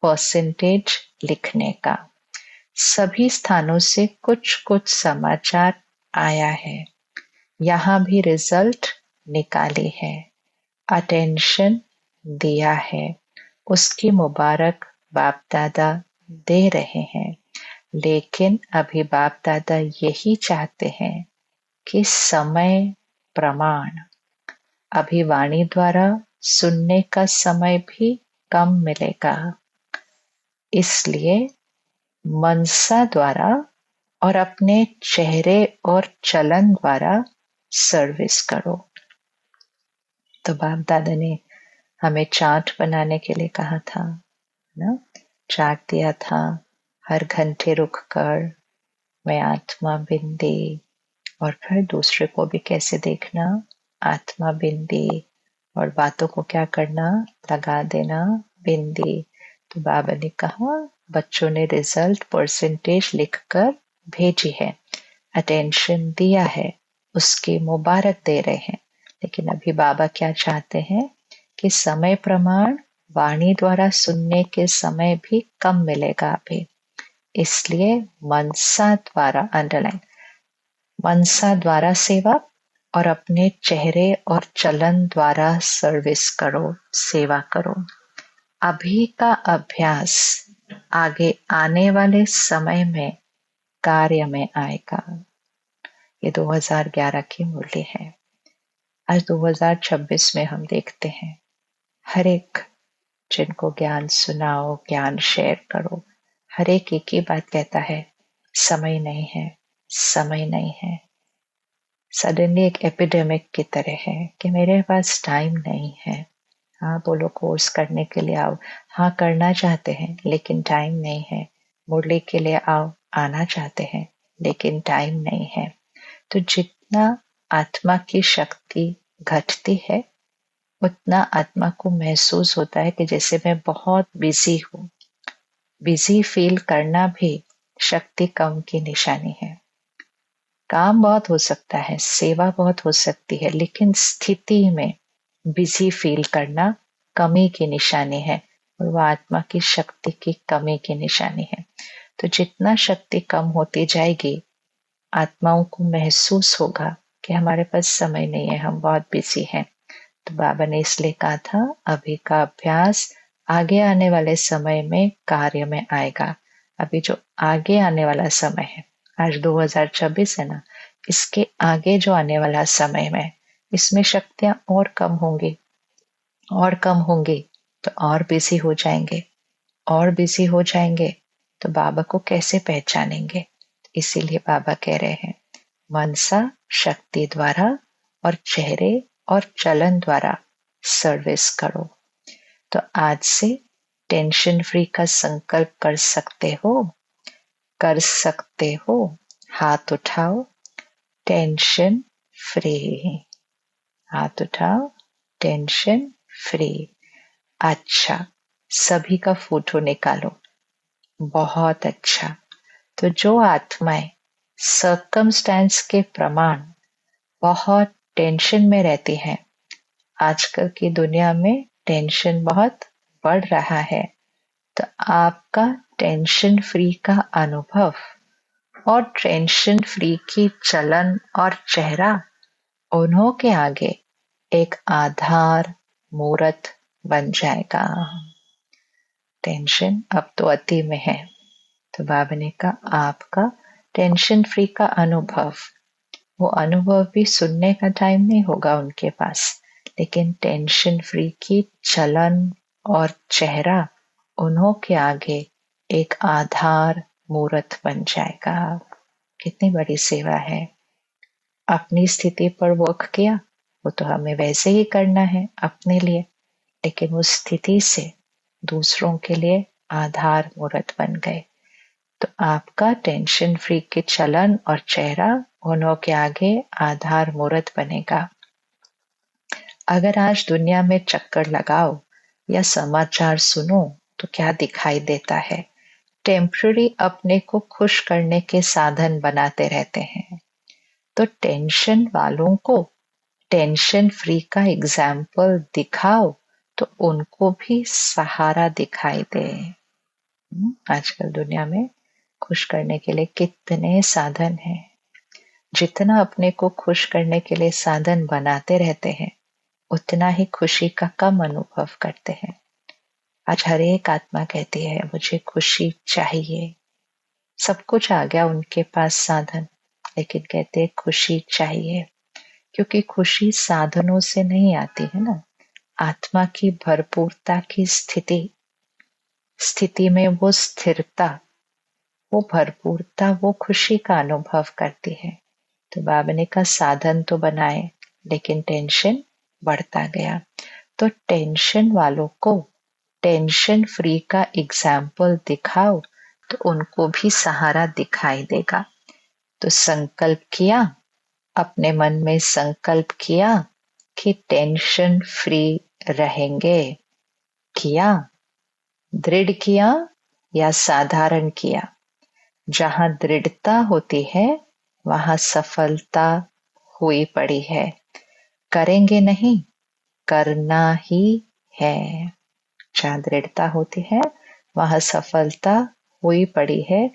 परसेंटेज लिखने का, सभी स्थानों से कुछ कुछ समाचार आया है। यहाँ भी रिजल्ट निकाली है, अटेंशन दिया है, उसकी मुबारक बाप दादा दे रहे हैं। लेकिन अभी बाप दादा यही चाहते हैं कि समय प्रमाण, अभी वाणी द्वारा सुनने का समय भी कम मिलेगा। इसलिए मनसा द्वारा और अपने चेहरे और चलन द्वारा सर्विस करो। तो बाप दादा ने हमें चार्ट बनाने के लिए कहा था ना, चार्ट दिया था। हर घंटे रुक कर मैं आत्मा बिंदी और फिर दूसरे को भी कैसे देखना, आत्मा बिंदी, और बातों को क्या करना, लगा देना बिंदी। तो बाबा ने कहा बच्चों ने रिजल्ट परसेंटेज लिखकर भेजी है, अटेंशन दिया है, उसके मुबारक दे रहे हैं। लेकिन अभी बाबा क्या चाहते हैं कि समय प्रमाण वाणी द्वारा सुनने के समय भी कम मिलेगा अभी, इसलिए मनसा द्वारा, अंडरलाइन, मनसा द्वारा सेवा और अपने चेहरे और चलन द्वारा सर्विस करो, सेवा करो। अभी का अभ्यास आगे आने वाले समय में कार्य में आएगा। ये 2011 की मुरली है। आज 2026 में हम देखते हैं हर एक जिनको ज्ञान सुनाओ, ज्ञान शेयर करो, हर एक ही बात कहता है, समय नहीं है, समय नहीं है। सडनली एक एपिडेमिक की तरह है कि मेरे पास टाइम नहीं है। हाँ बोलो कोर्स करने के लिए आओ, हाँ करना चाहते हैं लेकिन टाइम नहीं है। मुरली के लिए आओ, आना चाहते हैं लेकिन टाइम नहीं है। तो जितना आत्मा की शक्ति घटती है उतना आत्मा को महसूस होता है कि जैसे मैं बहुत बिजी हूँ। बिजी फील करना भी शक्ति कम की निशानी है। काम बहुत हो सकता है, सेवा बहुत हो सकती है, लेकिन स्थिति में बिजी फील करना कमी की निशानी है और वह आत्मा की शक्ति की कमी की निशानी है। तो जितना शक्ति कम होती जाएगी आत्माओं को महसूस होगा कि हमारे पास समय नहीं है, हम बहुत बिजी हैं। तो बाबा ने इसलिए कहा था अभी का अभ्यास आगे आने वाले समय में कार्य में आएगा। अभी जो आगे आने वाला समय है, आज 2026 है ना, इसके आगे जो आने वाला समय में इसमें शक्तियां और कम होंगी, और कम होंगी तो और बिजी हो जाएंगे, और बिजी हो जाएंगे तो बाबा को कैसे पहचानेंगे। इसीलिए बाबा कह रहे हैं मनसा शक्ति द्वारा और चेहरे और चलन द्वारा सर्विस करो। तो आज से टेंशन फ्री का संकल्प कर सकते हो, कर सकते हो। हाथ उठाओ, टेंशन फ्री, हाथ उठाओ, टेंशन फ्री। अच्छा, सभी का फोटो निकालो, बहुत अच्छा। तो जो आत्माएं सर्कमस्टेंस के प्रमाण बहुत टेंशन में रहती हैं, आजकल की दुनिया में टेंशन बहुत बढ़ रहा है, तो आपका टेंशन फ्री का अनुभव और टेंशन फ्री की चलन और चेहरा उन्हों के आगे एक आधार मूर्त बन जाएगा। टेंशन अब तो अति में है, तो बाबा ने कहा आपका टेंशन फ्री का अनुभव, वो अनुभव भी सुनने का टाइम नहीं होगा उनके पास, लेकिन टेंशन फ्री की चलन और चेहरा उन्हों के आगे एक आधार मूर्त बन जाएगा। कितनी बड़ी सेवा है। अपनी स्थिति पर वर्क किया, वो तो हमें वैसे ही करना है अपने लिए, लेकिन उस स्थिति से दूसरों के लिए आधार मूर्त बन गए। तो आपका टेंशन फ्री के चलन और चेहरा उन्हों के आगे आधार मूर्त बनेगा। अगर आज दुनिया में चक्कर लगाओ या समाचार सुनो तो क्या दिखाई देता है? टेम्पररी अपने को खुश करने के साधन बनाते रहते हैं। तो टेंशन वालों को टेंशन फ्री का एग्जाम्पल दिखाओ तो उनको भी सहारा दिखाई दे। आजकल दुनिया में खुश करने के लिए कितने साधन हैं। जितना अपने को खुश करने के लिए साधन बनाते रहते हैं उतना ही खुशी का कम अनुभव करते हैं। आज हर एक आत्मा कहती है मुझे खुशी चाहिए। सब कुछ आ गया उनके पास साधन, लेकिन कहते हैं खुशी चाहिए, क्योंकि खुशी साधनों से नहीं आती है ना। आत्मा की भरपूरता की स्थिति में वो स्थिरता, वो भरपूरता, वो खुशी का अनुभव करती है। तो बाबा ने कहा साधन तो बनाए लेकिन टेंशन बढ़ता गया। तो टेंशन वालों को टेंशन फ्री का एग्जाम्पल दिखाओ तो उनको भी सहारा दिखाई देगा। तो संकल्प किया अपने मन में संकल्प किया कि टेंशन फ्री रहेंगे। किया, दृढ़ किया या साधारण किया? जहां दृढ़ता होती है वहां सफलता हुई पड़ी है। करेंगे नहीं, करना ही है। जहां दृढ़ता होती है वहां सफलता हुई पड़ी है।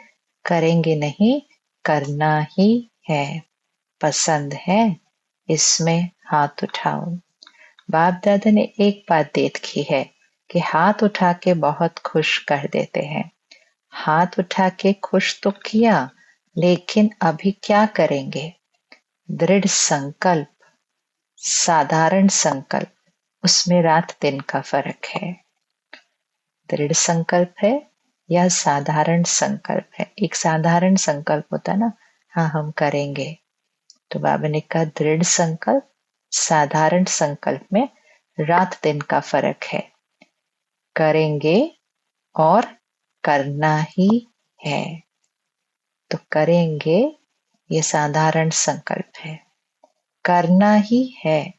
करेंगे नहीं, करना ही है। पसंद है, इसमें हाथ उठाओ। बाप दादा ने एक बात देखी है कि हाथ उठा के बहुत खुश कर देते हैं। हाथ उठा के खुश तो किया, लेकिन अभी क्या करेंगे? दृढ़ संकल्प, साधारण संकल्प, उसमें रात दिन का फर्क है। दृढ़ संकल्प है या साधारण संकल्प है? एक साधारण संकल्प होता है ना, हाँ हम करेंगे। तो बाबा ने कहा दृढ़ संकल्प, साधारण संकल्प में रात दिन का फर्क है। करेंगे और करना ही है। तो करेंगे ये साधारण संकल्प है, करना ही है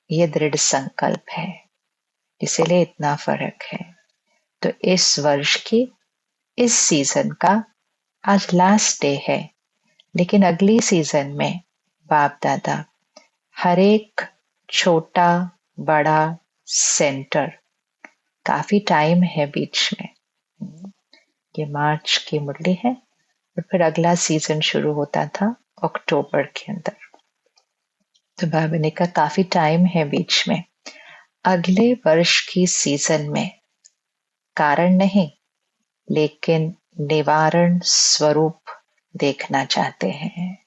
ये दृढ़ संकल्प है। इसीलिए इतना फर्क है। तो इस वर्ष की, इस सीजन का आज लास्ट डे है, लेकिन अगली सीजन में बाप दादा हर एक छोटा बड़ा सेंटर, काफी टाइम है बीच में, ये मार्च की मुरली है और फिर अगला सीजन शुरू होता था अक्टूबर के अंदर। तो बाबा ने कहा काफी टाइम है बीच में, अगले वर्ष की सीजन में कारण नहीं लेकिन निवारण स्वरूप देखना चाहते हैं।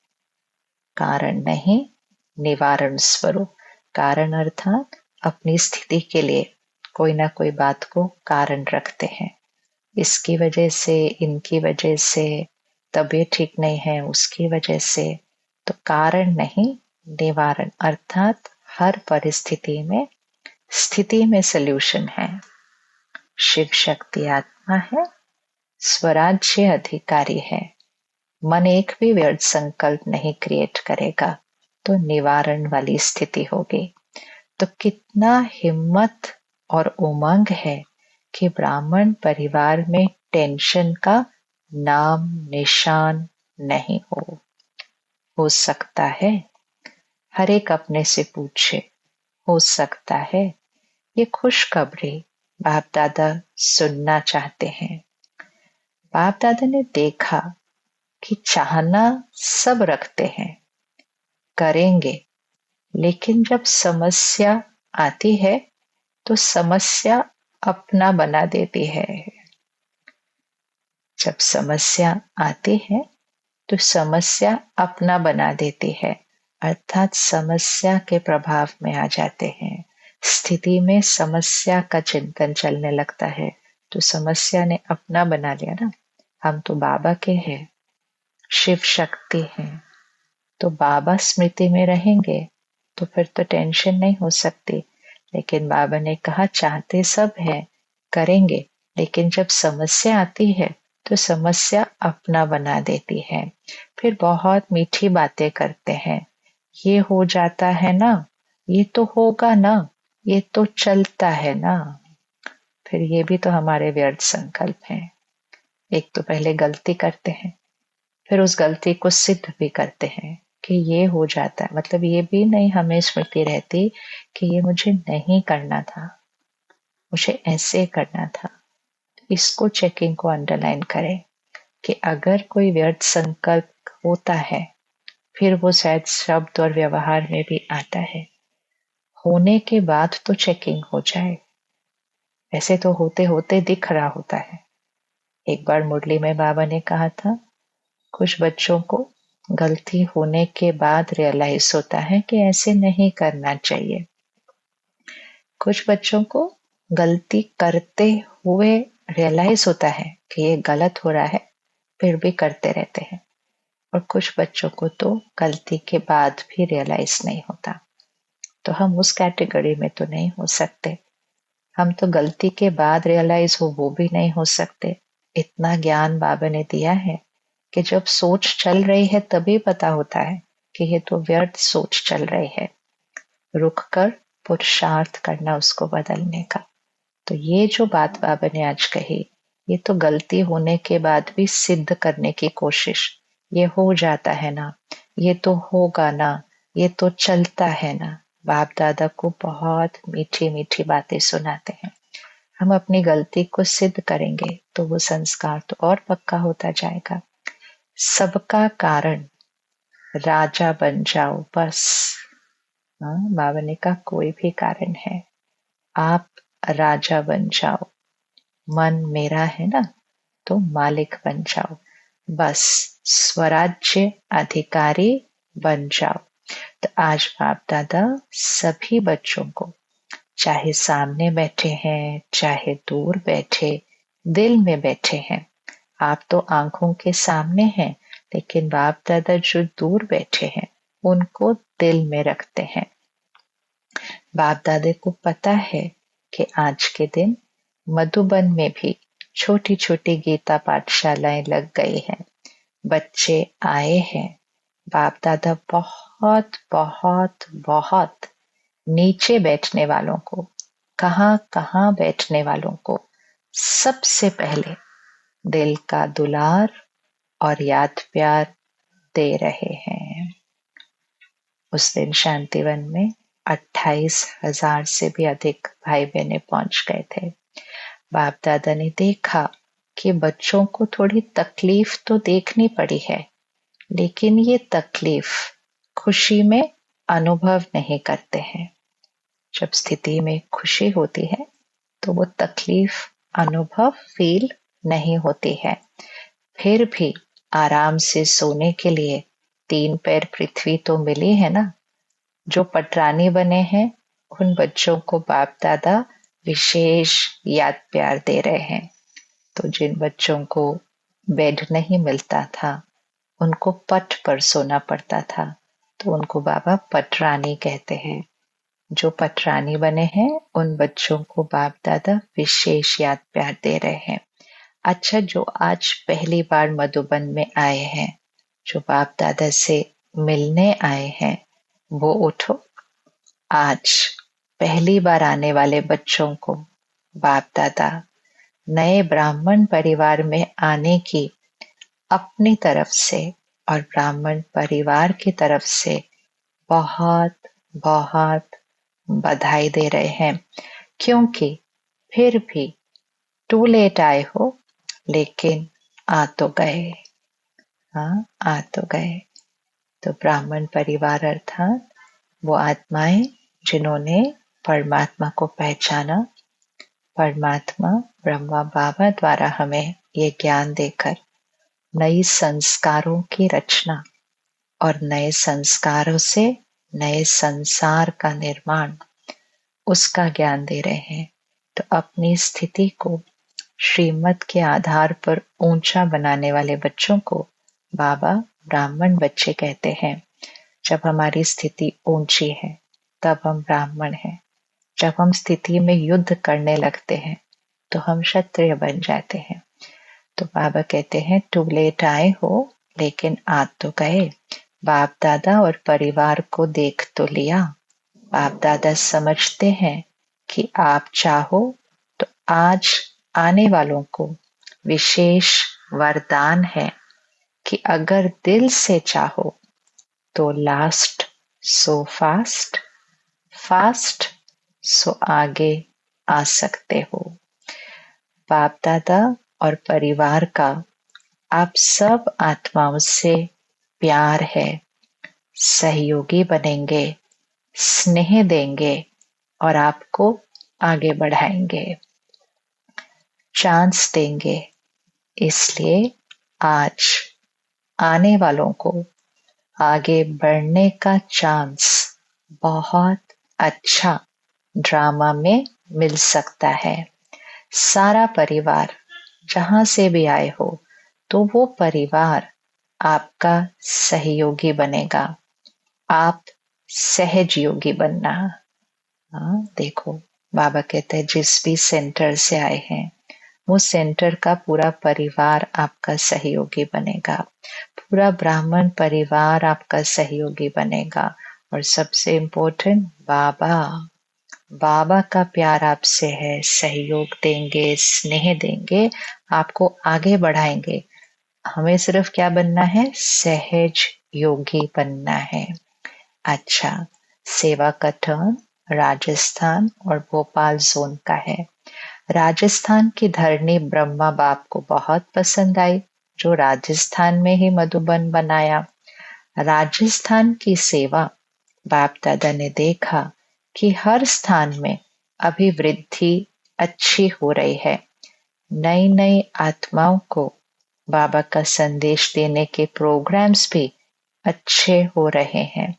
कारण नहीं, निवारण स्वरूप। कारण अर्थात अपनी स्थिति के लिए कोई ना कोई बात को कारण रखते हैं। इसकी वजह से, इनकी वजह से, तबीयत ठीक नहीं है उसकी वजह से। तो कारण नहीं, निवारण अर्थात हर परिस्थिति में, स्थिति में सल्यूशन है। शिव शक्ति आत्मा है, स्वराज्य अधिकारी है। मन एक भी व्यर्थ संकल्प नहीं क्रिएट करेगा तो निवारण वाली स्थिति होगी। तो कितना हिम्मत और उमंग है कि ब्राह्मण परिवार में टेंशन का नाम निशान नहीं हो सकता है। हर एक अपने से पूछे, हो सकता है? ये खुशखबरी बाप दादा सुनना चाहते हैं। बाप दादा ने देखा कि चाहना सब रखते हैं, करेंगे, लेकिन जब समस्या आती है तो समस्या अपना बना देती है। जब समस्या आती है तो समस्या अपना बना देती है, अर्थात समस्या के प्रभाव में आ जाते हैं। स्थिति में समस्या का चिंतन चलने लगता है तो समस्या ने अपना बना लिया ना। हम तो बाबा के हैं, शिव शक्ति हैं, तो बाबा स्मृति में रहेंगे तो फिर तो टेंशन नहीं हो सकती। लेकिन बाबा ने कहा चाहते सब हैं, करेंगे, लेकिन जब समस्या आती है तो समस्या अपना बना देती है। फिर बहुत मीठी बातें करते हैं, ये हो जाता है ना, ये तो होगा ना, ये तो चलता है ना। फिर ये भी तो हमारे व्यर्थ संकल्प हैं। एक तो पहले गलती करते हैं, फिर उस गलती को सिद्ध भी करते हैं कि ये हो जाता है। मतलब ये भी नहीं हमें स्मृति रहती कि ये मुझे नहीं करना था, मुझे ऐसे करना था। इसको चेकिंग को अंडरलाइन करें कि अगर कोई व्यर्थ संकल्प होता है फिर वो शायद शब्द और व्यवहार में भी आता है, होने के बाद तो चेकिंग हो जाए। ऐसे तो होते होते दिख रहा होता है। एक बार मुरली में बाबा ने कहा था कुछ बच्चों को गलती होने के बाद रियलाइज होता है कि ऐसे नहीं करना चाहिए। कुछ बच्चों को गलती करते हुए रियलाइज होता है कि ये गलत हो रहा है, फिर भी करते रहते हैं। और कुछ बच्चों को तो गलती के बाद भी रियलाइज नहीं होता। तो हम उस कैटेगरी में तो नहीं हो सकते। हम तो गलती के बाद रियलाइज हो वो भी नहीं हो सकते। इतना ज्ञान बाबा ने दिया है कि जब सोच चल रही है तभी पता होता है कि ये तो व्यर्थ सोच चल रही है, रुक कर पुरुषार्थ करना उसको बदलने का। तो ये जो बात बाबा ने आज कही, ये तो गलती होने के बाद भी सिद्ध करने की कोशिश, ये हो जाता है ना, ये तो होगा ना, ये तो चलता है ना। बाप दादा को बहुत मीठी मीठी बातें सुनाते हैं। हम अपनी गलती को सिद्ध करेंगे तो वो संस्कार तो और पक्का होता जाएगा। सबका कारण राजा बन जाओ बस। बाबा ने कहा कोई भी कारण है, आप राजा बन जाओ। मन मेरा है ना, तो मालिक बन जाओ बस, स्वराज्य अधिकारी बन जाओ। तो आज बाप दादा सभी बच्चों को, चाहे सामने बैठे हैं, चाहे दूर बैठे, दिल में बैठे हैं। आप तो आंखों के सामने हैं, लेकिन बाप दादा जो दूर बैठे हैं उनको दिल में रखते हैं। बाप दादा को पता है कि आज के दिन मधुबन में भी छोटी छोटी गीता पाठशालाएं लग गई हैं, बच्चे आए हैं। बाप दादा बहुत बहुत बहुत नीचे बैठने वालों को, कहाँ कहाँ बैठने वालों को सबसे पहले दिल का दुलार और याद प्यार दे रहे हैं। उस दिन शांतिवन में 28,000 से भी अधिक भाई बहनें पहुंच गए थे। बाप दादा ने देखा कि बच्चों को थोड़ी तकलीफ तो देखनी पड़ी है, लेकिन ये तकलीफ खुशी में अनुभव नहीं करते हैं। जब स्थिति में खुशी होती है तो वो तकलीफ अनुभव फील नहीं होती है। फिर भी आराम से सोने के लिए 3 पैर पृथ्वी तो मिली है ना। जो पटरानी बने हैं उन बच्चों को बाप दादा विशेष याद प्यार दे रहे हैं। तो जिन बच्चों को बेड नहीं मिलता था, उनको पट पर सोना पड़ता था, तो उनको बाबा पटरानी कहते हैं। जो पटरानी बने हैं उन बच्चों को बाप दादा विशेष याद प्यार दे रहे हैं। अच्छा, जो आज पहली बार मधुबन में आए हैं, जो बाप दादा से मिलने आए हैं, वो उठो। आज पहली बार आने वाले बच्चों को बाप दादा नए ब्राह्मण परिवार में आने की अपनी तरफ से और ब्राह्मण परिवार की तरफ से बहुत बहुत बधाई दे रहे हैं, क्योंकि फिर भी टू लेट आए हो, लेकिन आ तो गए। आ तो गए। तो ब्राह्मण परिवार अर्थात वो आत्माएं जिन्होंने परमात्मा को पहचाना। परमात्मा ब्रह्मा बाबा द्वारा हमें ये ज्ञान देकर नई संस्कारों की रचना और नए संस्कारों से नए संसार का निर्माण, उसका ज्ञान दे रहे हैं। तो अपनी स्थिति को श्रीमत के आधार पर ऊंचा बनाने वाले बच्चों को बाबा ब्राह्मण बच्चे कहते हैं। जब हमारी स्थिति ऊंची है तब हम ब्राह्मण हैं। जब हम स्थिति में युद्ध करने लगते हैं तो हम क्षत्रिय बन जाते हैं। तो बाबा कहते हैं टू लेट आए हो, लेकिन आ तो गए। बाप दादा और परिवार को देख तो लिया। बाप दादा समझते हैं कि आप चाहो तो आज आने वालों को विशेष वरदान है कि अगर दिल से चाहो तो last so fast, fast so आगे आ सकते हो। बाप दादा और परिवार का आप सब आत्माओं से प्यार है। सहयोगी बनेंगे, स्नेह देंगे और आपको आगे बढ़ाएंगे, चांस देंगे। इसलिए आज आने वालों को आगे बढ़ने का चांस बहुत अच्छा ड्रामा में मिल सकता है। सारा परिवार जहां से भी आए हो, तो वो परिवार आपका सहयोगी बनेगा। आप सहज योगी बनना। देखो, बाबा कहते हैं जिस भी सेंटर से आए हैं वो सेंटर का पूरा परिवार आपका सहयोगी बनेगा। पूरा ब्राह्मण परिवार आपका सहयोगी बनेगा। और सबसे इम्पोर्टेंट, बाबा का प्यार आपसे है, सहयोग देंगे, स्नेह देंगे, आपको आगे बढ़ाएंगे। हमें सिर्फ क्या बनना है? सहज योगी बनना है। अच्छा, सेवा का टर्न राजस्थान और भोपाल जोन का है। राजस्थान की धरनी ब्रह्मा बाप को बहुत पसंद आई, जो राजस्थान में ही मधुबन बनाया। राजस्थान की सेवा, बाप दादा ने देखा कि हर स्थान में अभिवृद्धि अच्छी हो रही है। नई नई आत्माओं को बाबा का संदेश देने के प्रोग्राम्स भी अच्छे हो रहे हैं।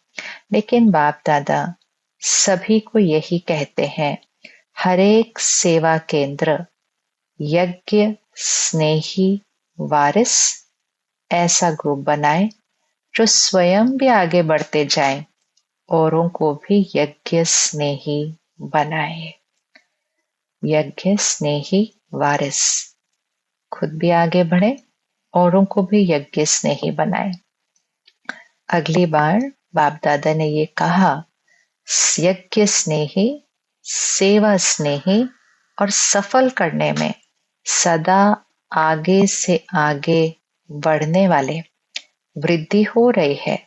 लेकिन बाप दादा सभी को यही कहते हैं, हर एक सेवा केंद्र यज्ञ स्नेही वारिस ऐसा ग्रुप बनाए जो स्वयं भी आगे बढ़ते जाएं, औरों को भी यज्ञ स्नेही बनाए। यज्ञ स्नेही वारिस, खुद भी आगे बढ़े, औरों को भी यज्ञ स्नेही बनाए। अगली बार बाप दादा ने ये कहा, यज्ञ स्नेही, सेवा स्नेही और सफल करने में सदा आगे से आगे बढ़ने वाले वृद्धि हो रही है।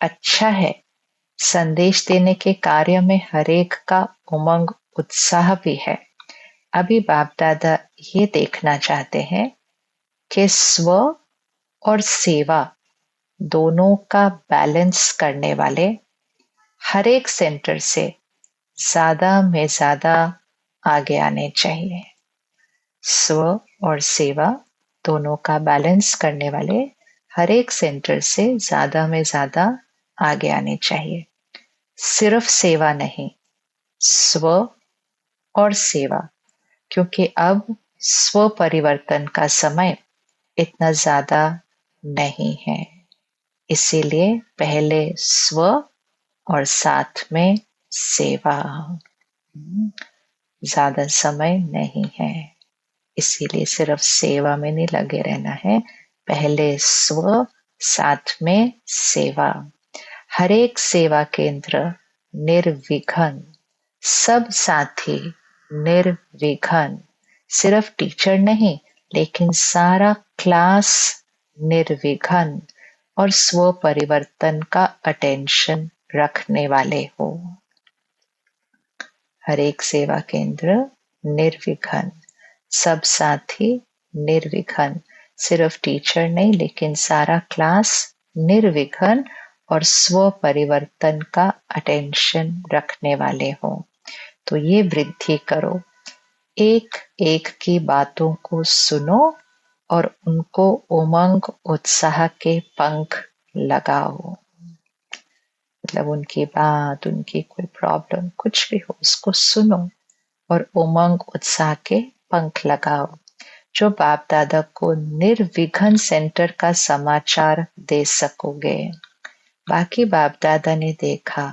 अच्छा है, संदेश देने के कार्य में हरेक का उमंग उत्साह भी है। अभी बाप दादा ये देखना चाहते हैं कि स्व और सेवा दोनों का बैलेंस करने वाले हर एक सेंटर से ज्यादा में ज्यादा आगे आने चाहिए। स्व और सेवा दोनों का बैलेंस करने वाले हर एक सेंटर से ज्यादा में ज्यादा आगे आने चाहिए। सिर्फ सेवा नहीं, स्व और सेवा, क्योंकि अब स्व परिवर्तन का समय इतना ज्यादा नहीं है। इसीलिए पहले स्व और साथ में सेवा। ज्यादा समय नहीं है, इसीलिए सिर्फ सेवा में नहीं लगे रहना है। पहले स्व, साथ में सेवा। हर एक सेवा केंद्र निर्विघ्न, सब साथी निर्विघ्न, सिर्फ टीचर नहीं लेकिन सारा क्लास निर्विघ्न और स्व परिवर्तन का अटेंशन रखने वाले हो। हर एक सेवा केंद्र निर्विघ्न, सब साथी निर्विघ्न, सिर्फ टीचर नहीं लेकिन सारा क्लास निर्विघ्न और स्व परिवर्तन का अटेंशन रखने वाले हो। तो ये वृद्धि करो, एक एक की बातों को सुनो और उनको उमंग उत्साह के पंख लगाओ। मतलब उनकी बात, उनकी कोई प्रॉब्लम कुछ भी हो, उसको सुनो और उमंग उत्साह के पंख लगाओ। जो बाप दादा को निर्विघ्न सेंटर का समाचार दे सकोगे। बाकी बाप दादा ने देखा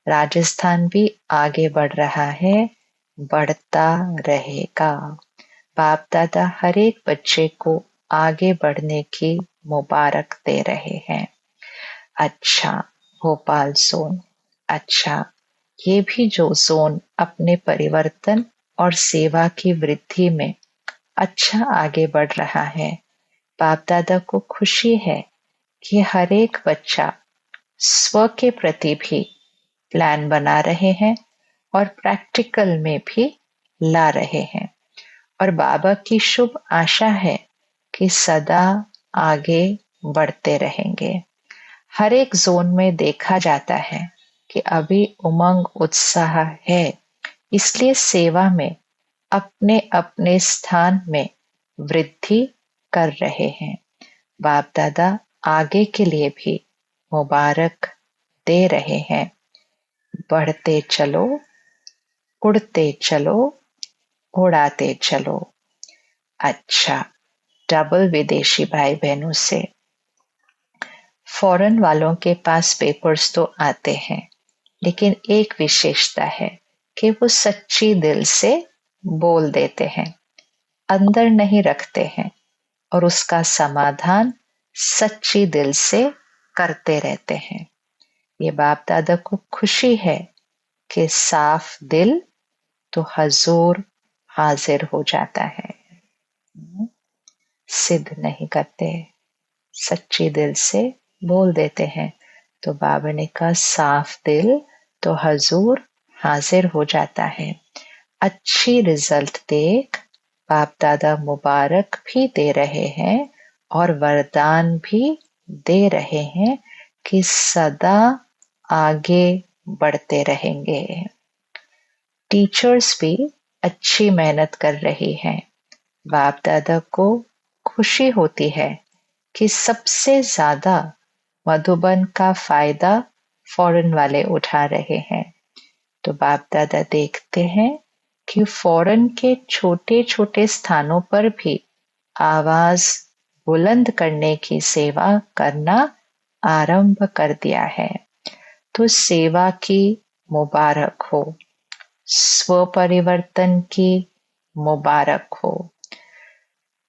राजस्थान भी आगे बढ़ रहा है, बढ़ता रहेगा। बाप दादा हर एक बच्चे को आगे बढ़ने की मुबारक दे रहे हैं। अच्छा, भोपाल जोन, अच्छा, ये भी जो जोन अपने परिवर्तन और सेवा की वृद्धि में अच्छा आगे बढ़ रहा है, बाप दादा को खुशी है कि हर एक बच्चा स्व के प्रति भी प्लान बना रहे हैं और प्रैक्टिकल में भी ला रहे हैं। और बाबा की शुभ आशा है कि सदा आगे बढ़ते रहेंगे। हर एक जोन में देखा जाता है कि अभी उमंग उत्साह है, इसलिए सेवा में अपने अपने स्थान में वृद्धि कर रहे हैं। बाप दादा आगे के लिए भी मुबारक दे रहे हैं। बढ़ते चलो, उड़ते चलो, उड़ाते चलो। अच्छा, डबल विदेशी भाई बहनों से, फॉरेन वालों के पास पेपर्स तो आते हैं, लेकिन एक विशेषता है कि वो सच्ची दिल से बोल देते हैं, अंदर नहीं रखते हैं और उसका समाधान सच्ची दिल से करते रहते हैं। ये बाप दादा को खुशी है कि साफ दिल तो हजूर हाजिर हो जाता है। सिद्ध नहीं करते, सच्ची दिल से बोल देते हैं। तो बाबा ने कहा साफ दिल तो हजूर हाजिर हो जाता है। अच्छी रिजल्ट देख बाप दादा मुबारक भी दे रहे हैं और वरदान भी दे रहे हैं कि सदा आगे बढ़ते रहेंगे। टीचर्स भी अच्छी मेहनत कर रही हैं। बाप दादा को खुशी होती है कि सबसे ज्यादा मधुबन का फायदा फॉरेन वाले उठा रहे हैं। तो बाप दादा देखते हैं कि फॉरेन के छोटे छोटे स्थानों पर भी आवाज बुलंद करने की सेवा करना आरंभ कर दिया है। तो सेवा की मुबारक हो, स्व परिवर्तन की मुबारक हो।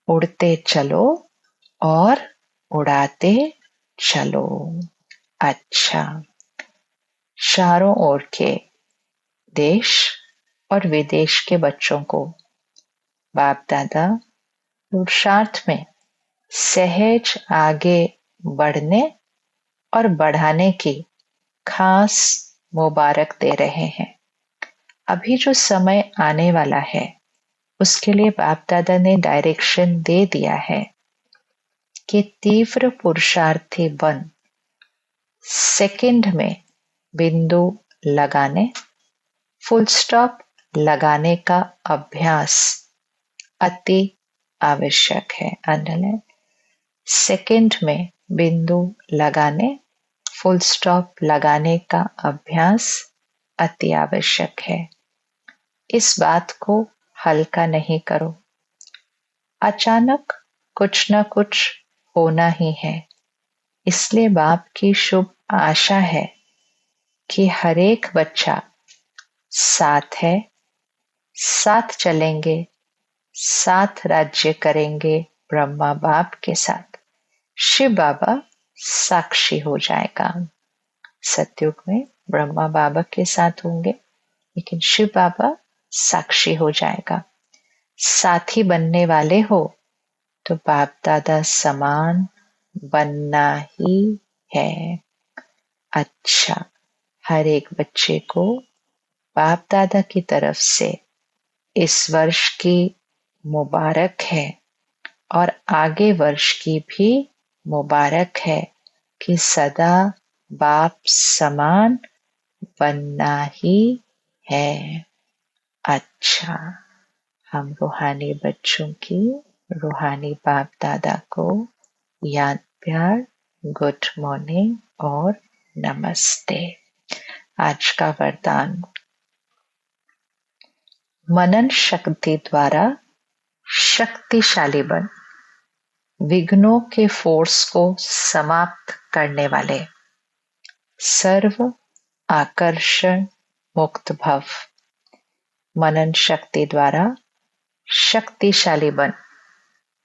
उड़ते चलो और उड़ाते चलो। अच्छा, चारों ओर के देश और विदेश के बच्चों को बाप दादा पुरुषार्थ में सहज आगे बढ़ने और बढ़ाने की खास मुबारक दे रहे हैं। अभी जो समय आने वाला है उसके लिए बाप दादा ने डायरेक्शन दे दिया है कि तीव्र पुरुषार्थी बन सेकंड में बिंदु लगाने, फुल स्टॉप लगाने का अभ्यास अति आवश्यक है। अंडरलाइन, सेकंड में बिंदु लगाने, फुल स्टॉप लगाने का अभ्यास अति आवश्यक है। इस बात को हल्का नहीं करो। अचानक कुछ न कुछ होना ही है। इसलिए बाप की शुभ आशा है कि हर एक बच्चा साथ है, साथ चलेंगे, साथ राज्य करेंगे ब्रह्मा बाप के साथ। शिव बाबा साक्षी हो जाएगा। सतयुग में ब्रह्मा बाबा के साथ होंगे, लेकिन शिव बाबा साक्षी हो जाएगा। साथी बनने वाले हो तो बाप दादा समान बनना ही है। अच्छा, हर एक बच्चे को बाप दादा की तरफ से इस वर्ष की मुबारक है और आगे वर्ष की भी मुबारक है कि सदा बाप समान बनना ही है। अच्छा, हम रूहानी बच्चों की रूहानी बाप दादा को याद प्यार, गुड मॉर्निंग और नमस्ते। आज का वरदान, मनन शक्ति द्वारा शक्तिशाली बन, विघ्नों के फोर्स को समाप्त करने वाले, सर्व आकर्षण मुक्त भव। मनन शक्ति द्वारा शक्तिशाली बन,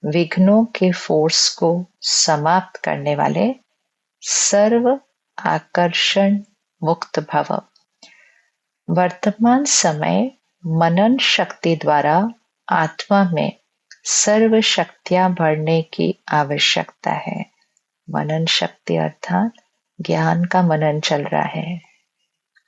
विघ्नों के फोर्स को समाप्त करने वाले, सर्व आकर्षण मुक्त भव। वर्तमान समय मनन शक्ति द्वारा आत्मा में सर्व शक्तियां भरने की आवश्यकता है। मनन शक्ति अर्थात ज्ञान का मनन चल रहा है।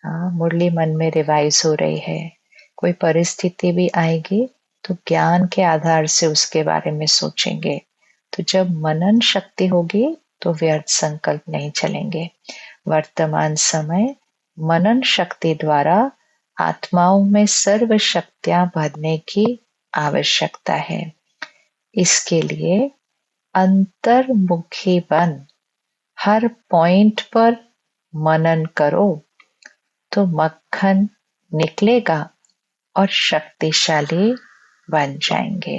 हाँ, मुरली मन में रिवाइज हो रही है। कोई परिस्थिति भी आएगी तो ज्ञान के आधार से उसके बारे में सोचेंगे। तो जब मनन शक्ति होगी तो व्यर्थ संकल्प नहीं चलेंगे। वर्तमान समय मनन शक्ति द्वारा आत्माओं में सर्व शक्तियां भरने की आवश्यकता है। इसके लिए अंतर्मुखी बन हर पॉइंट पर मनन करो तो मक्खन निकलेगा और शक्तिशाली बन जाएंगे।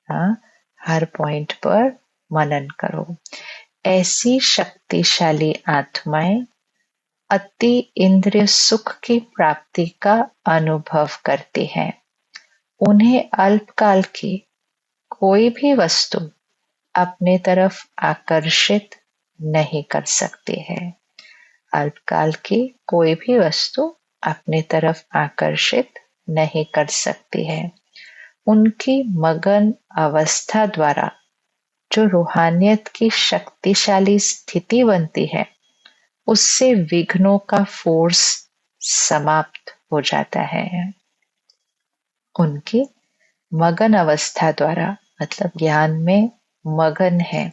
हाँ, हर पॉइंट पर मनन करो। ऐसी शक्तिशाली आत्माएं अति इंद्रिय सुख की प्राप्ति का अनुभव करती हैं। उन्हें अल्पकाल की कोई भी वस्तु अपने तरफ आकर्षित नहीं कर सकती है। अल्पकाल की कोई भी वस्तु अपने तरफ आकर्षित नहीं कर सकती है। उनकी मगन अवस्था द्वारा जो रूहानियत की शक्तिशाली स्थिति बनती है, उससे विघ्नों का फोर्स समाप्त हो जाता है। उनकी मगन अवस्था द्वारा मतलब ज्ञान में मगन है,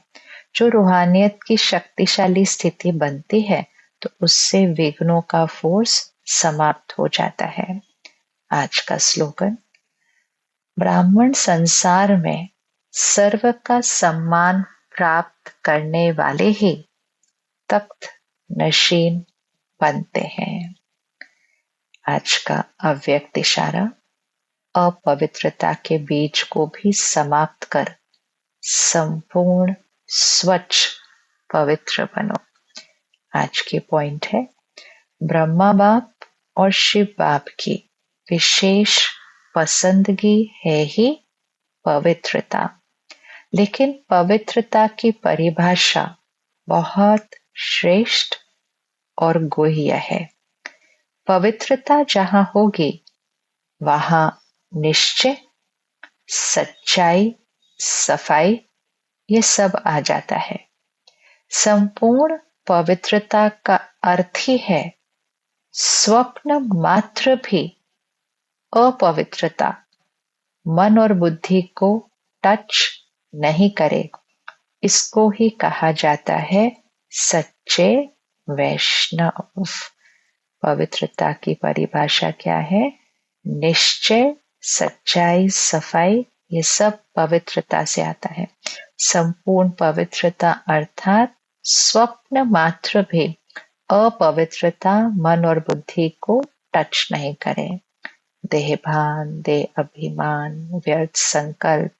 जो रूहानियत की शक्तिशाली स्थिति बनती है, तो उससे विघ्नों का फोर्स समाप्त हो जाता है। आज का स्लोगन, ब्राह्मण संसार में सर्व का सम्मान प्राप्त करने वाले ही तख्त नशीन बनते हैं। आज का अव्यक्त इशारा, अपवित्रता के बीज को भी समाप्त कर संपूर्ण स्वच्छ पवित्र बनो। आज की पॉइंट है, ब्रह्मा बाप और शिव बाप की विशेष पसंदगी है ही पवित्रता, लेकिन पवित्रता की परिभाषा बहुत श्रेष्ठ और गुह्य है। पवित्रता जहां होगी वहां निश्चय, सच्चाई, सफाई ये सब आ जाता है। संपूर्ण पवित्रता का अर्थ ही है स्वप्न मात्र भी अपवित्रता मन और बुद्धि को टच नहीं करे। इसको ही कहा जाता है सच्चे वैष्णव। पवित्रता की परिभाषा क्या है? निश्चय, सच्चाई, सफाई ये सब पवित्रता से आता है। संपूर्ण पवित्रता अर्थात स्वप्न मात्र भी अपवित्रता मन और बुद्धि को टच नहीं करे। देहभान, देह अभिमान, व्यर्थ संकल्प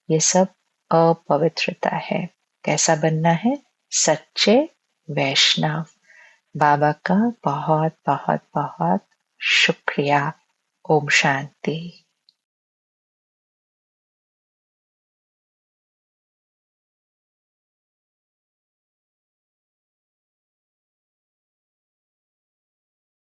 ये सब अपवित्रता है। कैसा बनना है? सच्चे वैष्णव। बाबा का बहुत बहुत बहुत शुक्रिया। ओम शांति।